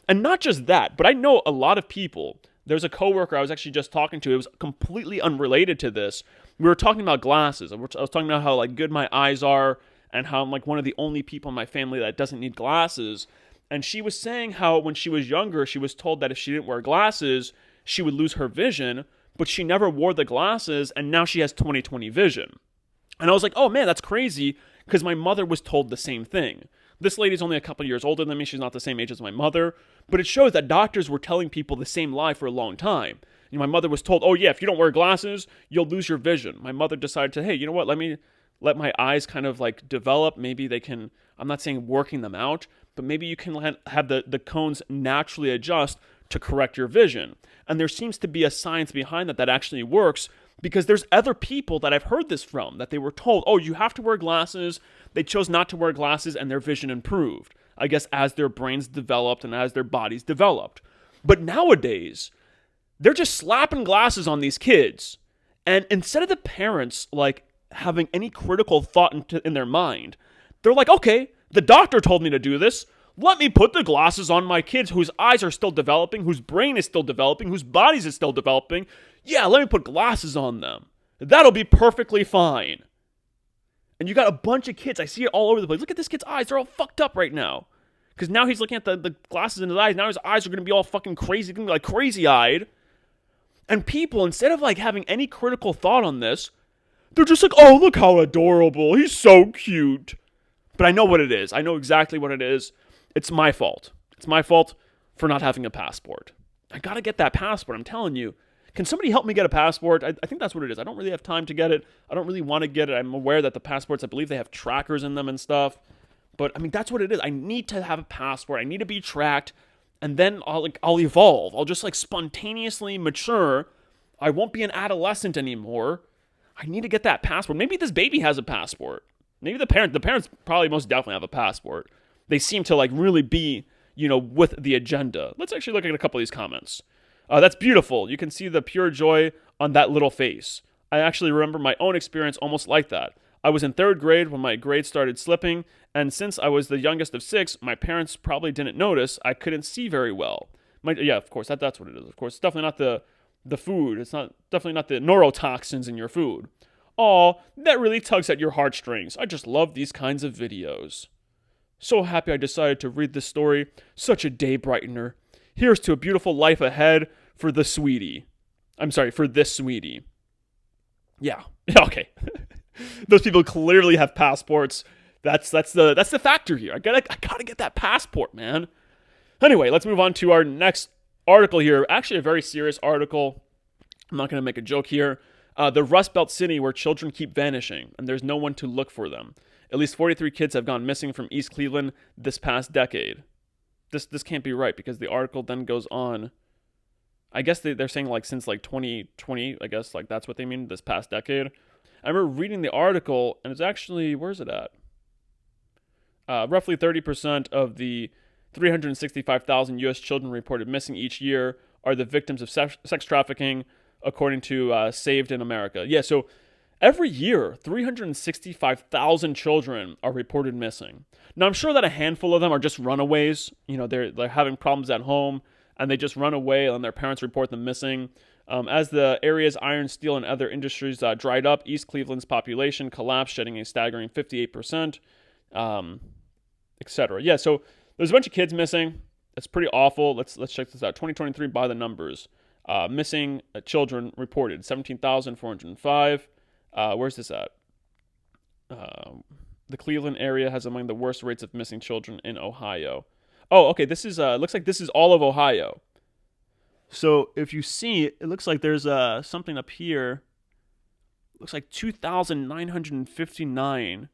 And not just that, but I know a lot of people. There's a coworker I was actually just talking to. It was completely unrelated to this. We were talking about glasses. I was talking about how good my eyes are and how I'm one of the only people in my family that doesn't need glasses. And she was saying how when she was younger, she was told that if she didn't wear glasses, she would lose her vision, but she never wore the glasses, and now she has 20/20 vision. And I was like, oh man, that's crazy, because my mother was told the same thing. This lady's only a couple years older than me. She's not the same age as my mother. But it shows that doctors were telling people the same lie for a long time. My mother was told, oh yeah, if you don't wear glasses, you'll lose your vision. My mother decided to, hey, you know what, let my eyes kind of develop. Maybe they can, I'm not saying working them out, but maybe you can have the cones naturally adjust to correct your vision. And there seems to be a science behind that actually works, because there's other people that I've heard this from, that they were told, oh, you have to wear glasses. They chose not to wear glasses and their vision improved, I guess, as their brains developed and as their bodies developed. But nowadays, they're just slapping glasses on these kids. And instead of the parents, having any critical thought in their mind, they're like, okay, the doctor told me to do this. Let me put the glasses on my kids whose eyes are still developing, whose brain is still developing, whose bodies is still developing. Yeah, let me put glasses on them. That'll be perfectly fine. And you got a bunch of kids. I see it all over the place. Look at this kid's eyes. They're all fucked up right now. Because now he's looking at the glasses in his eyes. Now his eyes are going to be all fucking crazy. Going to be crazy-eyed. And people, instead of having any critical thought on this, they're just oh, look how adorable. He's so cute. But I know what it is. I know exactly what it is. It's my fault. It's my fault for not having a passport. I got to get that passport. I'm telling you. Can somebody help me get a passport? I think that's what it is. I don't really have time to get it. I don't really want to get it. I'm aware that the passports, I believe they have trackers in them and stuff. But, that's what it is. I need to have a passport. I need to be tracked. And then I'll evolve. I'll just spontaneously mature. I won't be an adolescent anymore. I need to get that passport. Maybe this baby has a passport. Maybe the parents probably most definitely have a passport. They seem to really be, with the agenda. Let's actually look at a couple of these comments. That's beautiful. You can see the pure joy on that little face. I actually remember my own experience almost like that. I was in 3rd grade when my grades started slipping, and since I was the youngest of 6, my parents probably didn't notice I couldn't see very well. Yeah, of course, that's what it is. Of course, it's definitely not the food. It's definitely not the neurotoxins in your food. Aw, that really tugs at your heartstrings. I just love these kinds of videos. So happy I decided to read this story. Such a day brightener. Here's to a beautiful life ahead for the sweetie. I'm sorry, for this sweetie. Yeah, okay. Those people clearly have passports. That's the factor here. I gotta get that passport, man. Anyway, let's move on to our next article here. Actually, a very serious article. I'm not gonna make a joke here. The Rust Belt city where children keep vanishing and there's no one to look for them. At least 43 kids have gone missing from East Cleveland this past decade. This can't be right, because the article then goes on. I guess they're saying since 2020, I guess that's what they mean, this past decade. I remember reading the article, and it's actually, where's it at? Roughly 30% of the 365,000 U.S. children reported missing each year are the victims of sex trafficking, according to Saved in America. Yeah, so every year, 365,000 children are reported missing. Now, I'm sure that a handful of them are just runaways. They're having problems at home, and they just run away, and their parents report them missing. As the area's iron, steel, and other industries dried up, East Cleveland's population collapsed, shedding a staggering 58%, etc. Yeah, so there's a bunch of kids missing. It's pretty awful. Let's check this out. 2023 by the numbers. Missing children reported, 17,405. Where's this at? The Cleveland area has among the worst rates of missing children in Ohio. Oh, okay, this is, looks like this is all of Ohio. So if you see, it looks like there's something up here. Looks like 2,959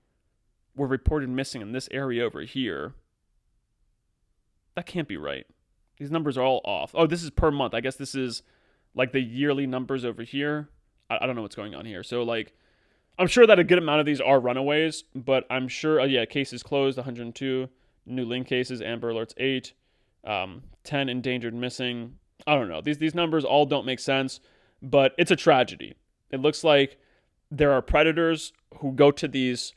were reported missing in this area over here. That can't be right. These numbers are all off. Oh, this is per month. I guess this is like the yearly numbers over here. I don't know what's going on here. So like, I'm sure that a good amount of these are runaways, but I'm sure, yeah, cases closed, 102. New link cases, Amber Alerts 8. 10 endangered missing. I don't know. These numbers all don't make sense, but it's a tragedy. It looks like there are predators who go to these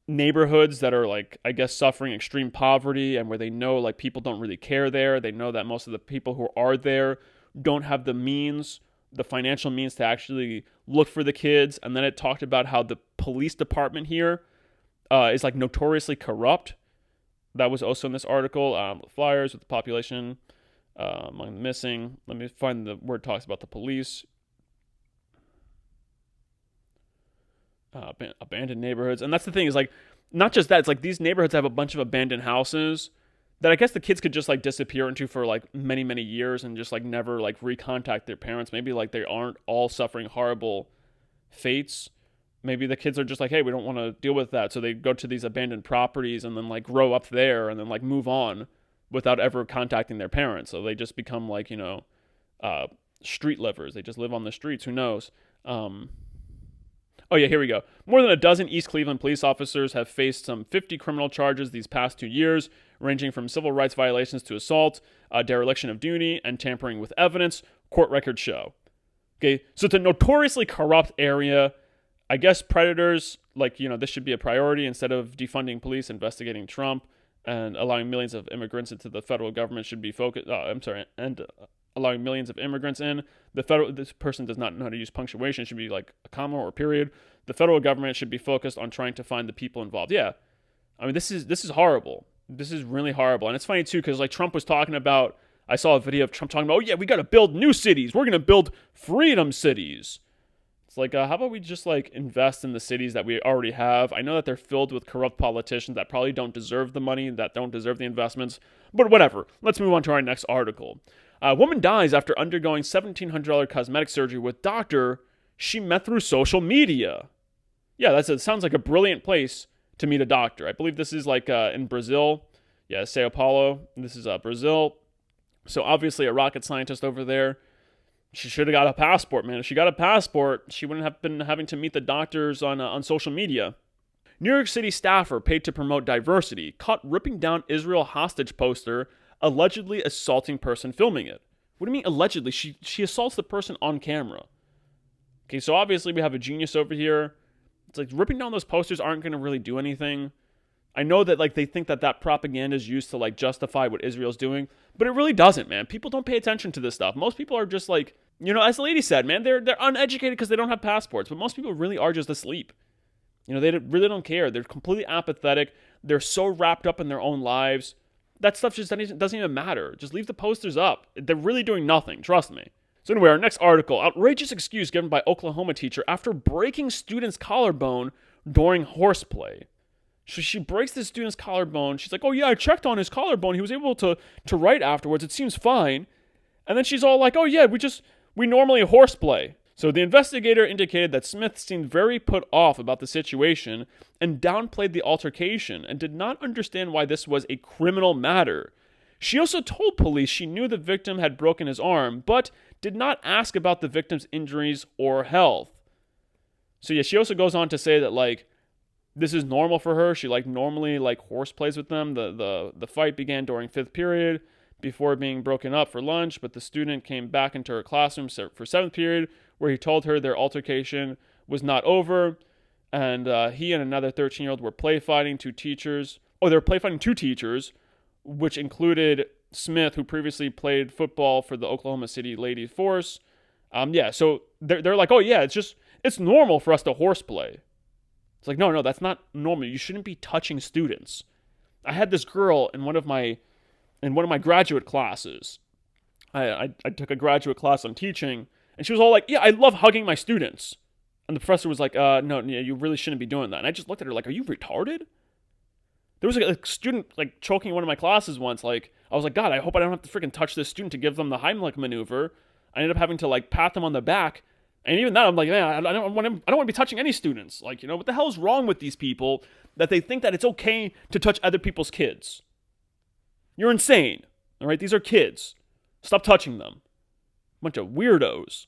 neighborhoods that are like, I guess, suffering extreme poverty and where they know like people don't really care there. They know that most of the people who are there don't have the means, the financial means to actually look for the kids. And then it talked about how the police department here is like notoriously corrupt. That was also in this article. Flyers with the population among the missing. Let me find the word talks about the police. Abandoned neighborhoods. And that's the thing is like, not just that, it's like these neighborhoods have a bunch of abandoned houses that I guess the kids could just like disappear into for like many, many years and just like never like recontact their parents. Maybe like they aren't all suffering horrible fates. Maybe the kids are just like, hey, we don't want to deal with that. So they go to these abandoned properties and then like grow up there and then like move on without ever contacting their parents. So they just become like, street livers. They just live on the streets. Who knows? Oh yeah, here we go. More than a dozen East Cleveland police officers have faced some 50 criminal charges these past 2 years, ranging from civil rights violations to assault, dereliction of duty, and tampering with evidence, court records show. Okay, so it's a notoriously corrupt area. I guess predators, this should be a priority instead of defunding police, investigating Trump, and allowing millions of immigrants into the federal government should be focused. Allowing millions of immigrants in. This person does not know how to use punctuation. It should be like a comma or a period. The federal government should be focused on trying to find the people involved. Yeah, I mean this is horrible. This is really horrible, and it's funny too because like Trump was talking about. I saw a video of Trump talking about, oh yeah, we got to build new cities. We're gonna build freedom cities. It's like, how about we just like invest in the cities that we already have? I know that they're filled with corrupt politicians that probably don't deserve the money, that don't deserve the investments, but whatever. Let's move on to our next article. A woman dies after undergoing $1,700 cosmetic surgery with doctor she met through social media. Yeah, it sounds like a brilliant place to meet a doctor. I believe this is like in Brazil. Yeah, Sao Paulo. This is Brazil. So obviously a rocket scientist over there. She should have got a passport, man. If she got a passport, she wouldn't have been having to meet the doctors on social media. New York City staffer paid to promote diversity caught ripping down Israel hostage poster, allegedly assaulting person filming it. What do you mean allegedly? She assaults the person on camera. Okay, so obviously we have a genius over here. It's like ripping down those posters aren't going to really do anything. I know that like they think that propaganda is used to like justify what Israel's doing, but it really doesn't, man. People don't pay attention to this stuff. Most people are just like, as the lady said, man, they're uneducated because they don't have passports, but most people really are just asleep. They really don't care. They're completely apathetic. They're so wrapped up in their own lives. That stuff just doesn't even matter. Just leave the posters up. They're really doing nothing. Trust me. So anyway, our next article. Outrageous excuse given by Oklahoma teacher after breaking student's collarbone during horseplay. So she breaks the student's collarbone. She's like, oh yeah, I checked on his collarbone. He was able to write afterwards. It seems fine. And then she's all like, oh yeah, we normally horseplay. So the investigator indicated that Smith seemed very put off about the situation and downplayed the altercation and did not understand why this was a criminal matter. She also told police she knew the victim had broken his arm, but did not ask about the victim's injuries or health. So yeah, she also goes on to say that like this is normal for her. She normally horseplays with them. The fight began during 5th period before being broken up for lunch, but the student came back into her classroom for 7th period, where he told her their altercation was not over, and he and another 13-year-old were play fighting two teachers. Oh, they were play fighting two teachers, which included Smith, who previously played football for the Oklahoma City Lady Force. So they're like, oh yeah, it's normal for us to horseplay. It's like, no, that's not normal. You shouldn't be touching students. I had this girl in one of my graduate classes. I took a graduate class on teaching, and she was all like, yeah, I love hugging my students. And the professor was like, no, you really shouldn't be doing that. And I just looked at her like, are you retarded? There was a student like choking one of my classes once. Like, I was like, God, I hope I don't have to freaking touch this student to give them the Heimlich maneuver. I ended up having to like pat them on the back. And even that, I'm like, man, I don't want to be touching any students. Like, what the hell is wrong with these people that they think that it's okay to touch other people's kids? You're insane. All right, these are kids. Stop touching them. Bunch of weirdos.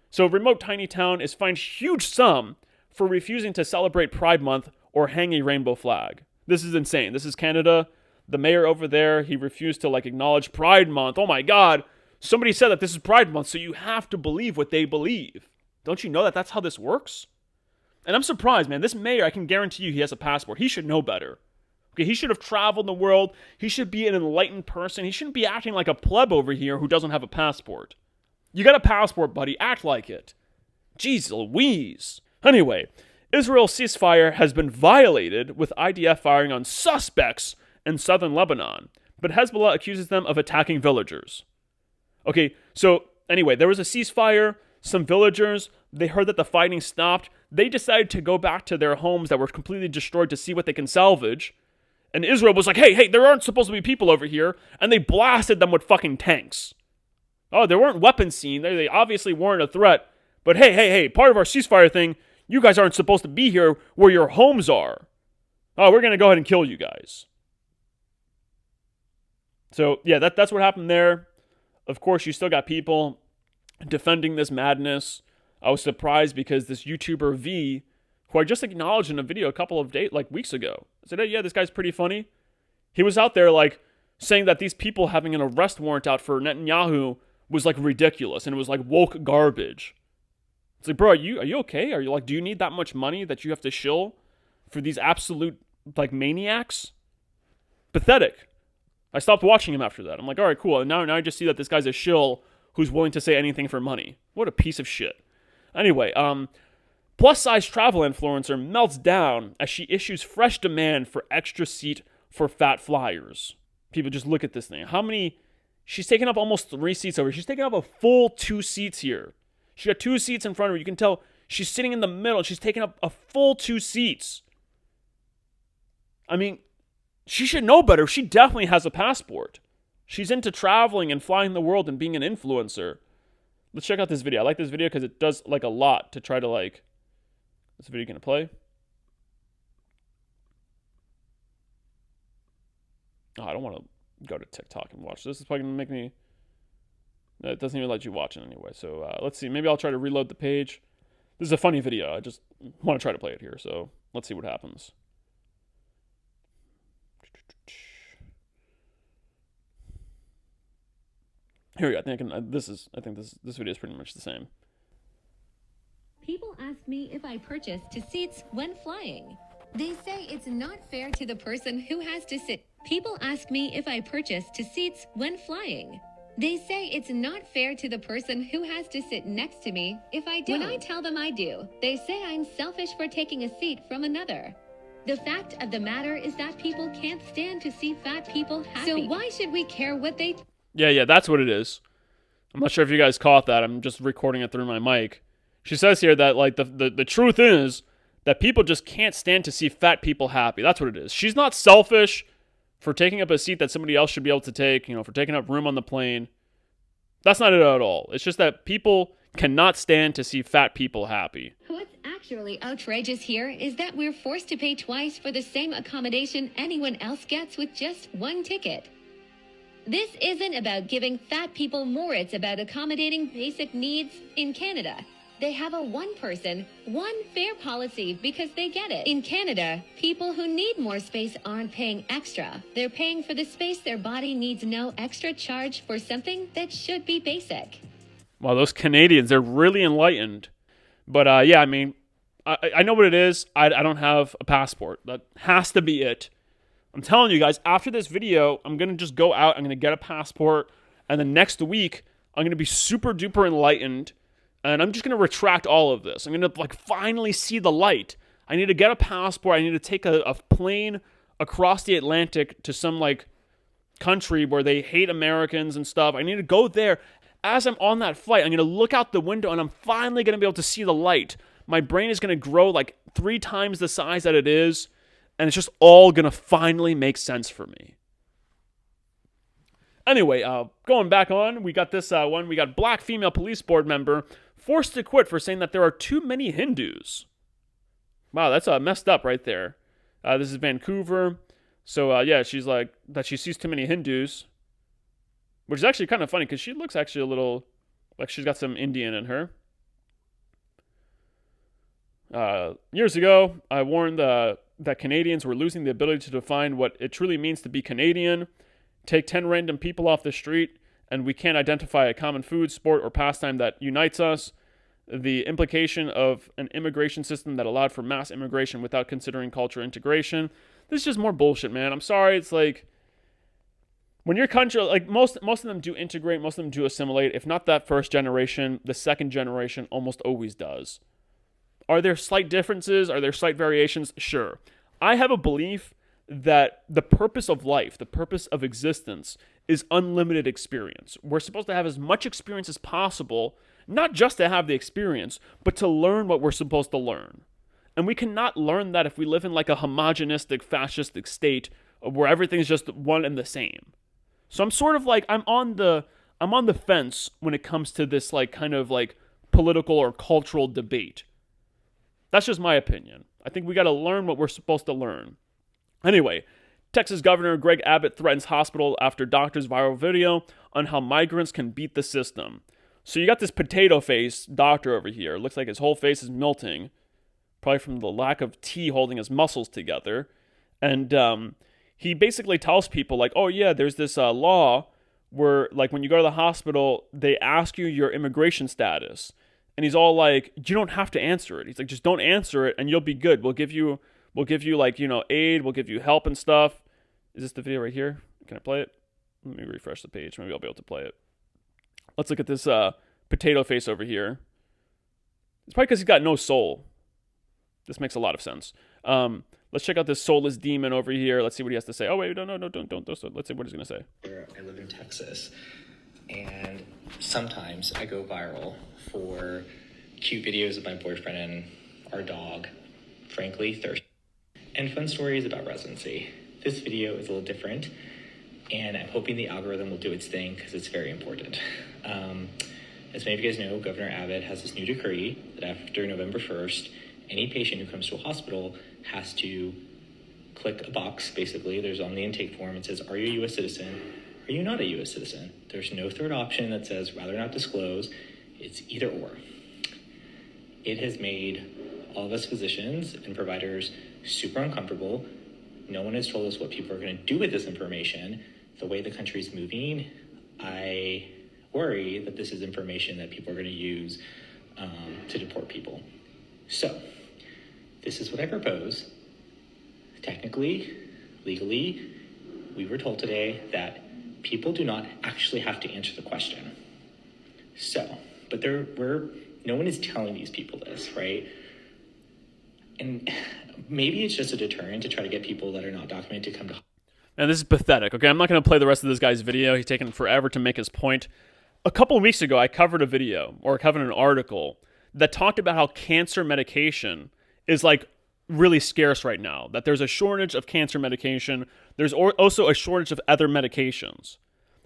So remote tiny town is fined huge sum for refusing to celebrate Pride Month or hang a rainbow flag. This is insane. This is Canada. The mayor over there, he refused to like acknowledge Pride Month. Oh my God. Somebody said that this is Pride Month, so you have to believe what they believe. Don't you know that that's how this works? And I'm surprised, man. This mayor, I can guarantee you he has a passport. He should know better. Okay, he should have traveled the world. He should be an enlightened person. He shouldn't be acting like a pleb over here who doesn't have a passport. You got a passport, buddy. Act like it. Jeez Louise. Anyway, Israel's ceasefire has been violated with IDF firing on suspects in southern Lebanon, but Hezbollah accuses them of attacking villagers. Okay, so anyway, there was a ceasefire. Some villagers, they heard that the fighting stopped. They decided to go back to their homes that were completely destroyed to see what they can salvage. And Israel was like, hey, there aren't supposed to be people over here. And they blasted them with fucking tanks. Oh, there weren't weapons seen. They obviously weren't a threat. But hey, part of our ceasefire thing, you guys aren't supposed to be here where your homes are. Oh, we're going to go ahead and kill you guys. So, yeah, that's what happened there. Of course, you still got people defending this madness. I was surprised because this YouTuber V, who I just acknowledged in a video a couple of weeks ago, I said, hey, yeah, this guy's pretty funny. He was out there like saying that these people having an arrest warrant out for Netanyahu was like ridiculous and it was like woke garbage. It's like, bro, are you okay? Are you like, do you need that much money that you have to shill for these absolute like maniacs? Pathetic. I stopped watching him after that. I'm like, all right, cool. And now I just see that this guy's a shill who's willing to say anything for money. What a piece of shit. Anyway, plus-size travel influencer melts down as she issues fresh demand for extra seat for fat flyers. People just look at this thing. How many? She's taking up almost 3 seats over. She's taking up a full 2 seats here. She got 2 seats in front of her. You can tell she's sitting in the middle. She's taking up a full 2 seats. I mean, she should know better. She definitely has a passport. She's into traveling and flying the world and being an influencer. Let's check out this video. I like this video because it does like a lot to try to like... Is this video going to play? Oh, I don't want to go to TikTok and watch this. It's probably going to make me... It doesn't even let you watch it anyway. So let's see. Maybe I'll try to reload the page. This is a funny video. I just want to try to play it here. So let's see what happens. Here we go. I think this video is pretty much the same. People ask me if I purchase seats when flying. They say it's not fair to the person who has to sit. People ask me if I purchase seats when flying. They say it's not fair to the person who has to sit next to me if I don't. When I tell them I do, they say I'm selfish for taking a seat from another. The fact of the matter is that people can't stand to see fat people happy. So why should we care what they... Yeah, that's what it is. I'm not sure if you guys caught that. I'm just recording it through my mic. She says here that like the truth is that people just can't stand to see fat people happy. That's what it is. She's not selfish for taking up a seat that somebody else should be able to take, for taking up room on the plane. That's not it at all. It's just that people cannot stand to see fat people happy. What's actually outrageous here is that we're forced to pay twice for the same accommodation anyone else gets with just one ticket. This isn't about giving fat people more, it's about accommodating basic needs. In Canada, they have a one-person, one-fare policy because they get it. In Canada, people who need more space aren't paying extra. They're paying for the space their body needs, no extra charge for something that should be basic. Wow, those Canadians, they're really enlightened. But yeah, I mean, I know what it is. I don't have a passport. That has to be it. I'm telling you guys, after this video, I'm going to just go out, I'm going to get a passport, and then next week, I'm going to be super duper enlightened, and I'm just going to retract all of this. I'm going to like finally see the light. I need to get a passport. I need to take a plane across the Atlantic to some like country where they hate Americans and stuff. I need to go there. As I'm on that flight, I'm going to look out the window, and I'm finally going to be able to see the light. My brain is going to grow like 3 times the size that it is. And it's just all going to finally make sense for me. Anyway, going back on, we got this one. We got black female police board member forced to quit for saying that there are too many Hindus. Wow, that's messed up right there. This is Vancouver. So, yeah, she's like, that she sees too many Hindus. Which is actually kind of funny because she looks actually a little like she's got some Indian in her. Years ago, I warned that Canadians were losing the ability to define what it truly means to be Canadian. Take 10 random people off the street, and we can't identify a common food, sport, or pastime that unites us. The implication of an immigration system that allowed for mass immigration without considering cultural integration. This is just more bullshit, man. I'm sorry. It's like, when your country, like most of them do integrate, most of them do assimilate. If not that first generation, the second generation almost always does. Are there slight differences? Are there slight variations? Sure. I have a belief that the purpose of life, the purpose of existence, is unlimited experience. We're supposed to have as much experience as possible, not just to have the experience, but to learn what we're supposed to learn. And we cannot learn that if we live in like a homogenistic, fascistic state where everything's just one and the same. So I'm sort of like, I'm on the fence when it comes to this like kind of like political or cultural debate. That's just my opinion. I think we got to learn what we're supposed to learn. Anyway, Texas Governor Greg Abbott threatens hospital after doctor's viral video on how migrants can beat the system. So you got this potato face doctor over here. Looks like his whole face is melting, probably from the lack of tea holding his muscles together. And he basically tells people like, oh yeah, there's this law where like when you go to the hospital, they ask you your immigration status. And he's all like, you don't have to answer it. He's like, just don't answer it and you'll be good. We'll give you like, you know, aid. We'll give you help and stuff. Is this the video right here? Can I play it? Let me refresh the page. Maybe I'll be able to play it. Let's look at this potato face over here. It's probably because he's got no soul. This makes a lot of sense. Let's check out this soulless demon over here. Let's see what he has to say. Oh, wait, no, don't. Let's see what he's going to say. I live in Texas, and sometimes I go viral for cute videos of my boyfriend and our dog, frankly, thirsty, and fun stories about residency. This video is a little different, and I'm hoping the algorithm will do its thing because it's very important. As many of you guys know, Governor Abbott has this new decree that after November 1st, any patient who comes to a hospital has to click a box, basically. There's on the intake form, it says, are you a U.S. citizen? Are you not a U.S. citizen? There's no third option that says rather not disclose. It's either or. It has made all of us physicians and providers super uncomfortable. No one has told us what people are going to do with this information. The way the country's moving, I worry that this is information that people are going to use to deport people. So, this is what I propose. Technically, legally, we were told today that people do not actually have to answer the question. So, but no one is telling these people this, right? And maybe it's just a deterrent to try to get people that are not documented to come to. And this is pathetic. Okay, I'm not going to play the rest of this guy's video. He's taken forever to make his point. A couple of weeks ago, I covered an article that talked about how cancer medication is like really scarce right now. That there's a shortage of cancer medication. There's also a shortage of other medications.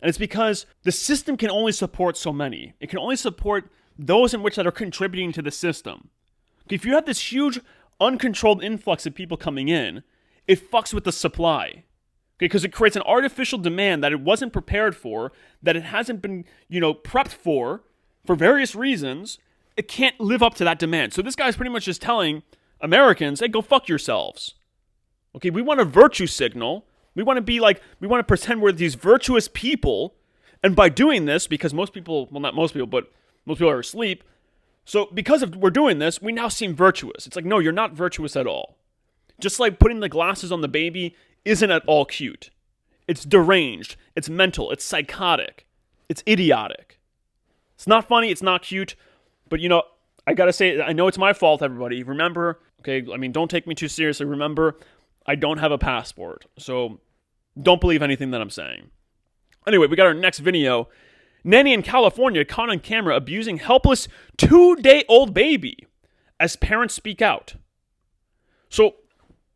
And it's because the system can only support so many. It can only support those in which that are contributing to the system. If you have this huge uncontrolled influx of people coming in, it fucks with the supply. Because it creates an artificial demand that it wasn't prepared for, that it hasn't been, prepped for various reasons. It can't live up to that demand. So this guy's pretty much just telling Americans, hey, go fuck yourselves. Okay, we want a virtue signal. We want to pretend we're these virtuous people. And by doing this, because most people, well, not most people, but most people are asleep. So because we're doing this, we now seem virtuous. It's like, no, you're not virtuous at all. Just like putting the glasses on the baby isn't at all cute. It's deranged. It's mental. It's psychotic. It's idiotic. It's not funny. It's not cute. But, I got to say, I know it's my fault, everybody. Remember, okay, don't take me too seriously. Remember, I don't have a passport. So don't believe anything that I'm saying. Anyway, we got our next video. Nanny in California caught on camera abusing helpless 2-day-old baby as parents speak out. So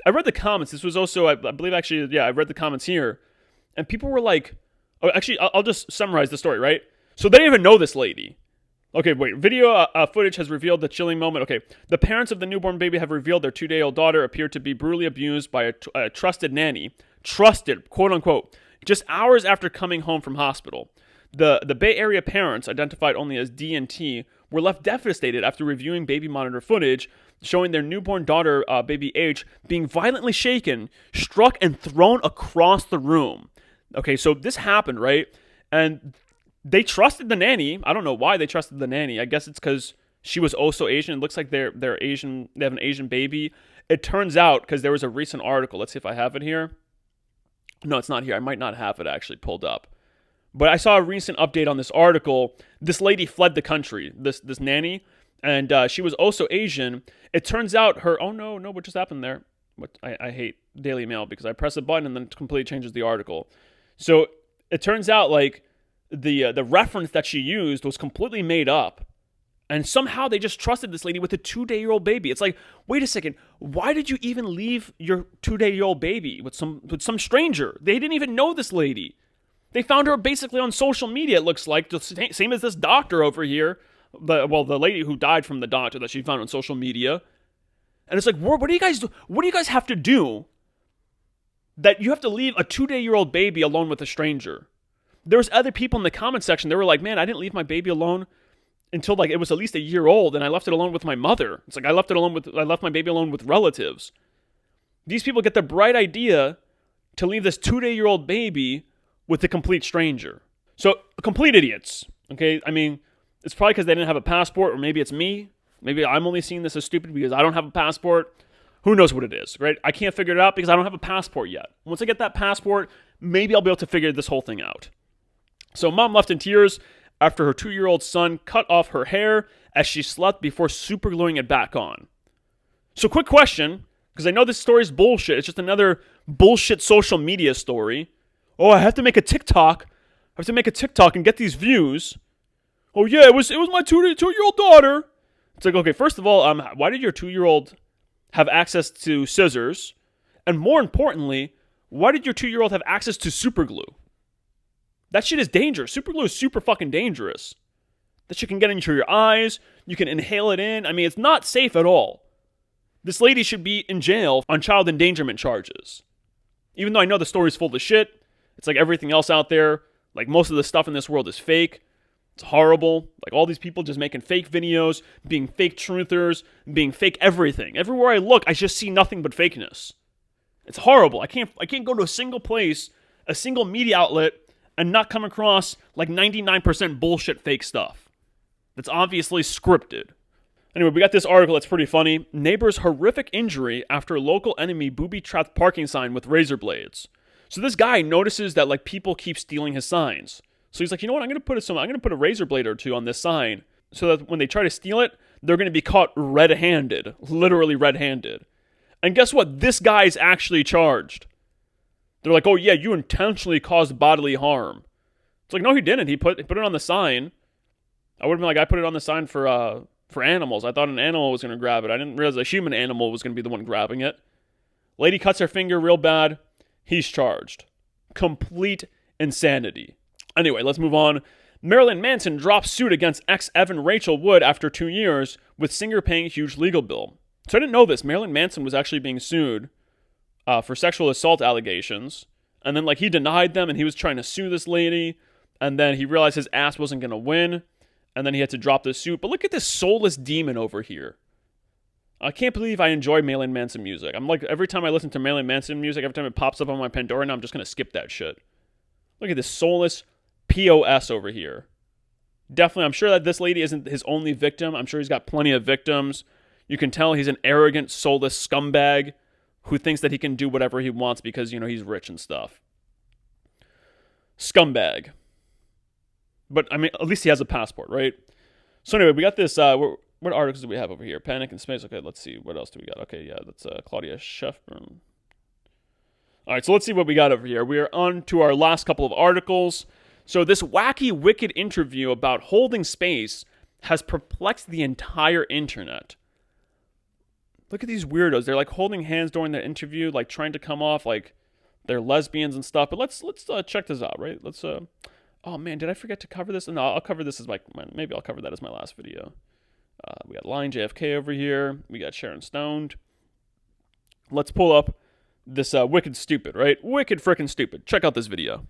I read the comments. This was also, I believe actually, yeah, I read the comments here. And people were like, oh, actually, I'll just summarize the story, right? So they didn't even know this lady. Okay, wait. Video footage has revealed the chilling moment. Okay, the parents of the newborn baby have revealed their 2-day-old daughter appeared to be brutally abused by a trusted nanny. Trusted, quote unquote, just hours after coming home from hospital. The Bay Area parents, identified only as D and T, were left devastated after reviewing baby monitor footage showing their newborn daughter, baby H, being violently shaken, struck, and thrown across the room. Okay, so this happened, right? And they trusted the nanny. I don't know why they trusted the nanny. I guess it's because she was also Asian. It looks like they're Asian. They have an Asian baby. It turns out, because there was a recent article. Let's see if I have it here. No, it's not here. I might not have it actually pulled up. But I saw a recent update on this article. This lady fled the country, this nanny, and she was also Asian. It turns out her, oh no, what just happened there? What I hate Daily Mail because I press a button and then it completely changes the article. So it turns out like the reference that she used was completely made up. And somehow they just trusted this lady with a 2-day-old baby. It's like, wait a second, why did you even leave your 2-day-old baby with some stranger? They didn't even know this lady. They found her basically on social media, it looks like, the same as this doctor over here. The lady who died from the doctor that she found on social media. And it's like, what do you guys do? What do you guys have to do that you have to leave a 2-day-old baby alone with a stranger? There was other people in the comment section. They were like, man, I didn't leave my baby alone until like it was at least a year old, and I left it alone with my mother. It's like I left my baby alone with relatives. These people get the bright idea to leave this 2-day-old baby with a complete stranger. So complete idiots. Okay, I mean, it's probably because they didn't have a passport, or maybe it's me. Maybe I'm only seeing this as stupid because I don't have a passport. Who knows what it is, right? I can't figure it out because I don't have a passport yet. Once I get that passport, maybe I'll be able to figure this whole thing out. So mom left in tears after her 2-year-old son cut off her hair as she slept before supergluing it back on. So quick question, because I know this story is bullshit. It's just another bullshit social media story. Oh, I have to make a TikTok. I have to make a TikTok and get these views. Oh yeah, it was my 2-year-old daughter. It's like, okay, first of all, why did your 2-year-old have access to scissors? And more importantly, why did your 2-year-old have access to super glue? That shit is dangerous. Super glue is super fucking dangerous. That shit can get into your eyes. You can inhale it in. I mean, it's not safe at all. This lady should be in jail on child endangerment charges. Even though I know the story's full of shit, it's like everything else out there. Like most of the stuff in this world is fake. It's horrible. Like all these people just making fake videos, being fake truthers, being fake everything. Everywhere I look, I just see nothing but fakeness. It's horrible. I can't go to a single place, a single media outlet, and not come across like 99% bullshit fake stuff. That's obviously scripted. Anyway, we got this article that's pretty funny. Neighbor's horrific injury after local enemy booby-trapped parking sign with razor blades. So this guy notices that like people keep stealing his signs. So he's like, you know what? I'm gonna put a razor blade or two on this sign so that when they try to steal it, they're gonna be caught red-handed, literally red-handed. And guess what? This guy is actually charged. They're like, oh yeah, you intentionally caused bodily harm. It's like, no, he didn't. He put it on the sign. I would have been like, I put it on the sign for animals. I thought an animal was gonna grab it. I didn't realize a human animal was gonna be the one grabbing it. Lady cuts her finger real bad. He's charged. Complete insanity. Anyway, let's move on. Marilyn Manson drops suit against ex-Evan Rachel Wood after 2 years, with singer paying huge legal bill. So I didn't know this. Marilyn Manson was actually being sued for sexual assault allegations. And then, like, he denied them, and he was trying to sue this lady. And then he realized his ass wasn't going to win. And then he had to drop the suit. But look at this soulless demon over here. I can't believe I enjoy Marilyn Manson music. I'm like, every time I listen to Marilyn Manson music, every time it pops up on my Pandora, now I'm just going to skip that shit. Look at this soulless POS over here. Definitely, I'm sure that this lady isn't his only victim. I'm sure he's got plenty of victims. You can tell he's an arrogant, soulless scumbag who thinks that he can do whatever he wants because, you know, he's rich and stuff. Scumbag. But, I mean, at least he has a passport, right? So anyway, we got this, what articles do we have over here? Panic in Space. Okay, let's see. What else do we got? Okay, yeah, that's Claudia Schifrin. All right, so let's see what we got over here. We are on to our last couple of articles. So this wacky, wicked interview about holding space has perplexed the entire internet. Look at these weirdos. They're like holding hands during the interview, like trying to come off like they're lesbians and stuff. But let's check this out, right? Let's oh man, did I forget to cover this? No, I'll cover this as maybe I'll cover that as my last video. We got Line JFK over here. We got Sharon Stone. Let's pull up this Wicked Stupid, right? Wicked frickin' Stupid. Check out this video.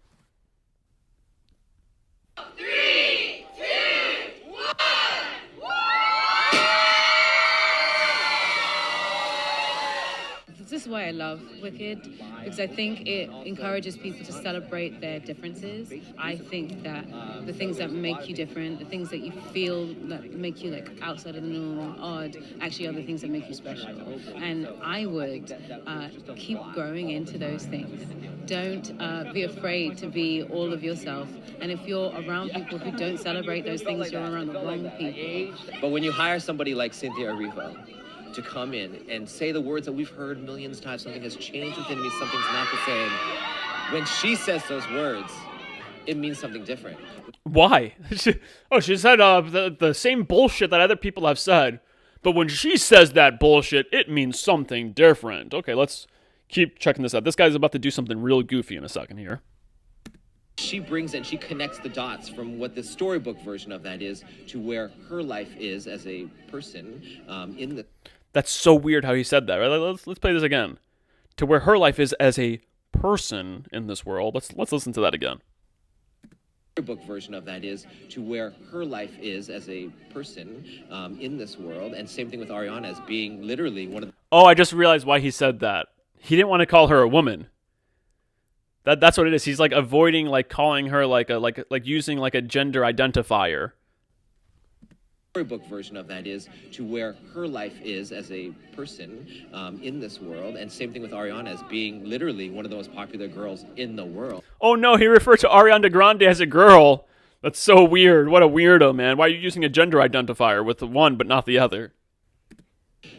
This is why I love Wicked, because I think it encourages people to celebrate their differences. I think that the things that make you different, the things that you feel that make you like outside of the norm, odd, actually are the things that make you special. And I would keep growing into those things. Don't be afraid to be all of yourself. And if you're around people who don't celebrate those things, you're around the wrong people. But when you hire somebody like Cynthia Erivo to come in and say the words that we've heard millions of times, something has changed within me, something's not the same. When she says those words, it means something different. Why? She said the same bullshit that other people have said, but when she says that bullshit, it means something different. Okay, let's keep checking this out. This guy's about to do something real goofy in a second here. She brings in, she connects the dots from what the storybook version of that is to where her life is as a person in the... That's so weird how he said that, right? Let's play this again. To where her life is as a person in this world. Let's listen to that again. The book version of that is to where her life is as a person in this world, and same thing with Ariana as being literally one of the... Oh, I just realized why he said that. He didn't want to call her a woman. That's what it is. He's like avoiding like calling her like using like a gender identifier. Storybook version of that is to where her life is as a person in this world, and same thing with Ariana as being literally one of the most popular girls in the world. Oh no, he referred to Ariana Grande as a girl. That's so weird. What a weirdo, man. Why are you using a gender identifier with the one but not the other?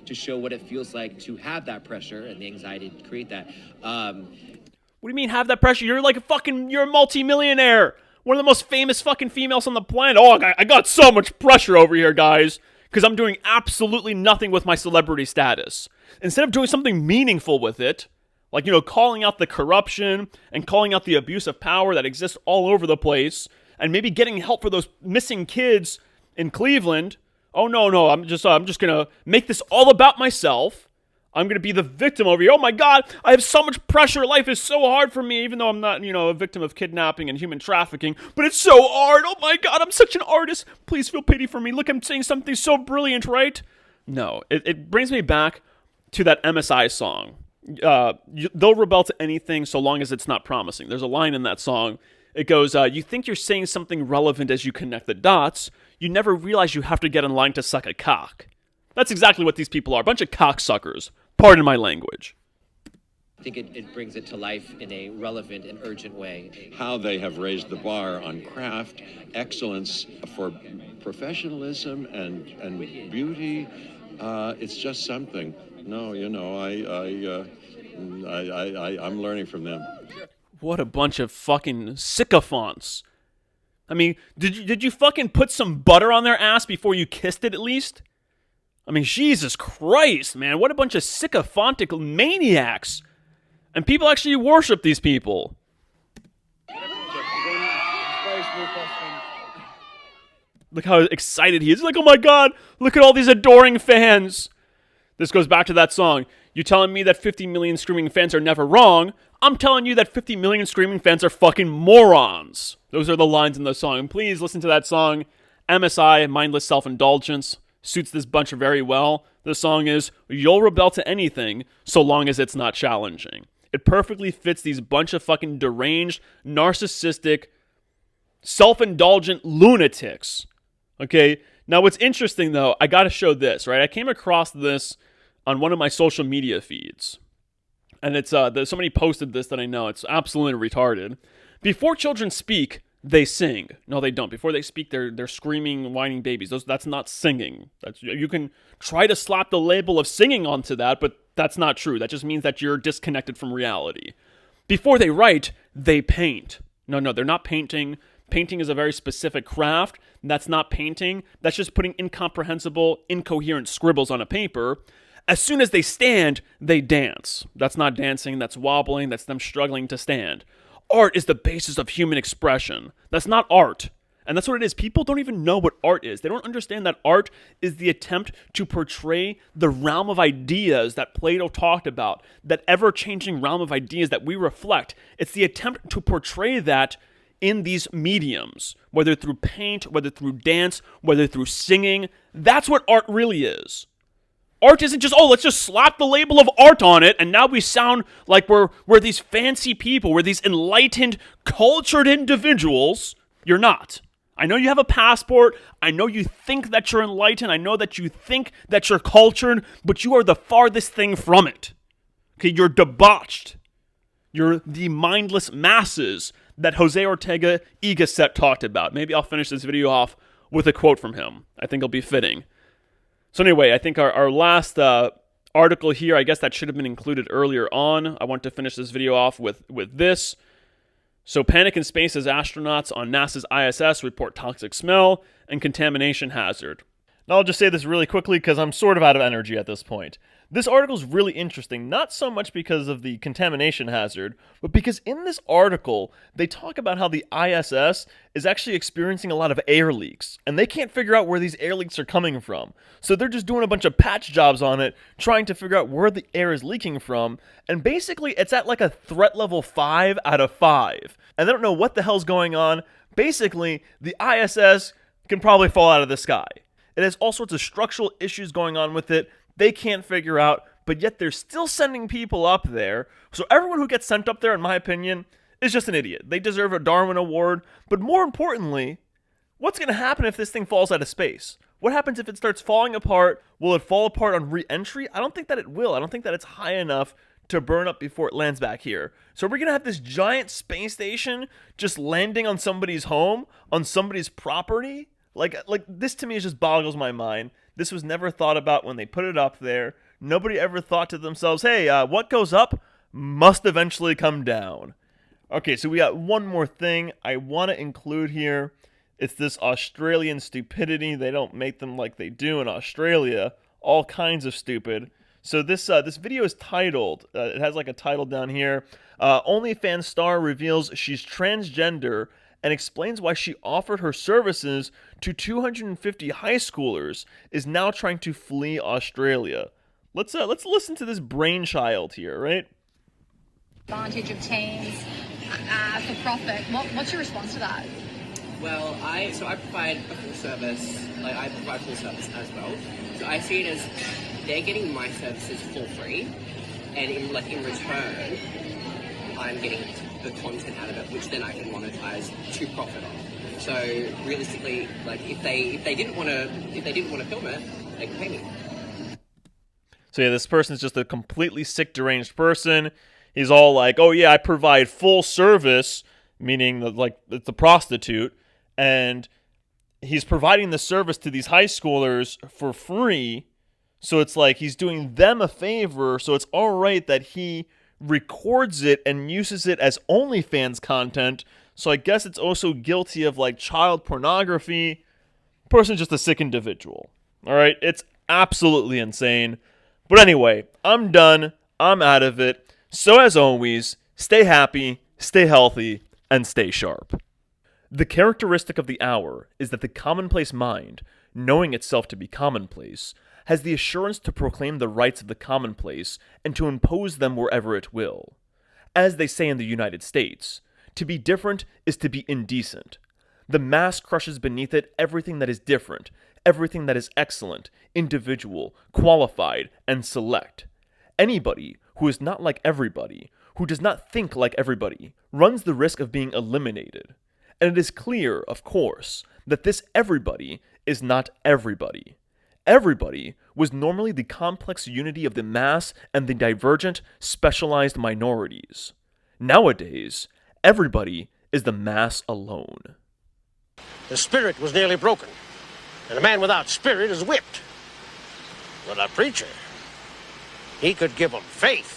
To show what it feels like to have that pressure and the anxiety to create that. What do you mean have that pressure? You're like you're a multi-millionaire. One of the most famous fucking females on the planet. Oh, I got so much pressure over here, guys, because I'm doing absolutely nothing with my celebrity status. Instead of doing something meaningful with it, like, calling out the corruption and calling out the abuse of power that exists all over the place, and maybe getting help for those missing kids in Cleveland. Oh, no, I'm just gonna make this all about myself. I'm going to be the victim over here. Oh my God, I have so much pressure. Life is so hard for me, even though I'm not, a victim of kidnapping and human trafficking. But it's so hard. Oh my God, I'm such an artist. Please feel pity for me. Look, I'm saying something so brilliant, right? No, it brings me back to that MSI song. They'll rebel to anything so long as it's not promising. There's a line in that song. It goes, you think you're saying something relevant as you connect the dots. You never realize you have to get in line to suck a cock. That's exactly what these people are. A bunch of cocksuckers. Pardon my language. I think it brings it to life in a relevant and urgent way. How they have raised the bar on craft, excellence for professionalism and beauty. It's just something. No, I'm learning from them. What a bunch of fucking sycophants. I mean, did you fucking put some butter on their ass before you kissed it at least? I mean, Jesus Christ, man. What a bunch of sycophantic maniacs. And people actually worship these people. Look how excited he is. He's like, oh my God, look at all these adoring fans. This goes back to that song. You telling me that 50 million screaming fans are never wrong? I'm telling you that 50 million screaming fans are fucking morons. Those are the lines in the song. Please listen to that song. MSI, Mindless Self-Indulgence. Suits this bunch very well. The song is, you'll rebel to anything so long as it's not challenging. It perfectly fits these bunch of fucking deranged, narcissistic, self-indulgent lunatics. Okay? Now what's interesting though, I gotta show this, right? I came across this on one of my social media feeds. And it's, somebody posted this that I know. It's absolutely retarded. Before children speak, they sing. No, they don't. Before they speak, they're screaming, whining babies. That's not singing. You can try to slap the label of singing onto that, but that's not true. That just means that you're disconnected from reality. Before they write, they paint. No, they're not painting. Painting is a very specific craft. That's not painting. That's just putting incomprehensible, incoherent scribbles on a paper. As soon as they stand, they dance. That's not dancing, that's wobbling, that's them struggling to stand. Art is the basis of human expression. That's not art. And that's what it is. People don't even know what art is. They don't understand that art is the attempt to portray the realm of ideas that Plato talked about, that ever-changing realm of ideas that we reflect. It's the attempt to portray that in these mediums, whether through paint, whether through dance, whether through singing. That's what art really is. Art isn't just, oh, let's just slap the label of art on it, and now we sound like we're these fancy people, we're these enlightened, cultured individuals. You're not. I know you have a passport. I know you think that you're enlightened. I know that you think that you're cultured, but you are the farthest thing from it. Okay, you're debauched. You're the mindless masses that Jose Ortega y Gasset talked about. Maybe I'll finish this video off with a quote from him. I think it'll be fitting. So anyway, I think our last article here, I guess that should have been included earlier on. I want to finish this video off with this. So panic in space as astronauts on NASA's ISS report toxic smell and contamination hazard. Now I'll just say this really quickly because I'm sort of out of energy at this point. This article is really interesting, not so much because of the contamination hazard, but because in this article, they talk about how the ISS is actually experiencing a lot of air leaks, and they can't figure out where these air leaks are coming from. So they're just doing a bunch of patch jobs on it, trying to figure out where the air is leaking from, and basically it's at like a threat level 5 out of 5. And they don't know what the hell's going on. Basically, the ISS can probably fall out of the sky. It has all sorts of structural issues going on with it. They can't figure out, but yet they're still sending people up there. So everyone who gets sent up there, in my opinion, is just an idiot. They deserve a Darwin Award. But more importantly, what's going to happen if this thing falls out of space? What happens if it starts falling apart? Will it fall apart on re-entry? I don't think that it will. I don't think that it's high enough to burn up before it lands back here. So we're going to have this giant space station just landing on somebody's home, on somebody's property? Like this to me just boggles my mind. This was never thought about when they put it up there. Nobody ever thought to themselves, hey, what goes up must eventually come down. Okay, so we got one more thing I want to include here. It's this Australian stupidity. They don't make them like they do in Australia. All kinds of stupid. So this video is titled, it has like a title down here, OnlyFans star reveals she's transgender and explains why she offered her services to 250 high schoolers, is now trying to flee Australia. Let's listen to this brainchild here, right? Advantage of teens for profit. What's your response to that? Well, I provide a full service. Like I provide full service as well. So I see it as they're getting my services for free, and in return, I'm getting the content out of it, which then I can monetize to profit on. So realistically, like if they didn't want to film it, they can pay me. So yeah, this person's just a completely sick, deranged person. He's all like, "Oh yeah, I provide full service," meaning that, like, it's a prostitute, and he's providing the service to these high schoolers for free. So it's like he's doing them a favor. So it's all right that he records it and uses it as OnlyFans content. So I guess it's also guilty of like child pornography. Person's just a sick individual. All right, it's absolutely insane. But anyway, I'm done. I'm out of it. So as always, stay happy, stay healthy, and stay sharp. The characteristic of the hour is that the commonplace mind, knowing itself to be commonplace, has the assurance to proclaim the rights of the commonplace and to impose them wherever it will. As they say in the United States, to be different is to be indecent. The mass crushes beneath it everything that is different, everything that is excellent, individual, qualified, and select. Anybody who is not like everybody, who does not think like everybody, runs the risk of being eliminated. And it is clear, of course, that this everybody is not everybody. Everybody was normally the complex unity of the mass and the divergent, specialized minorities. Nowadays, everybody is the mass alone. The spirit was nearly broken, and a man without spirit is whipped. But a preacher, he could give them faith.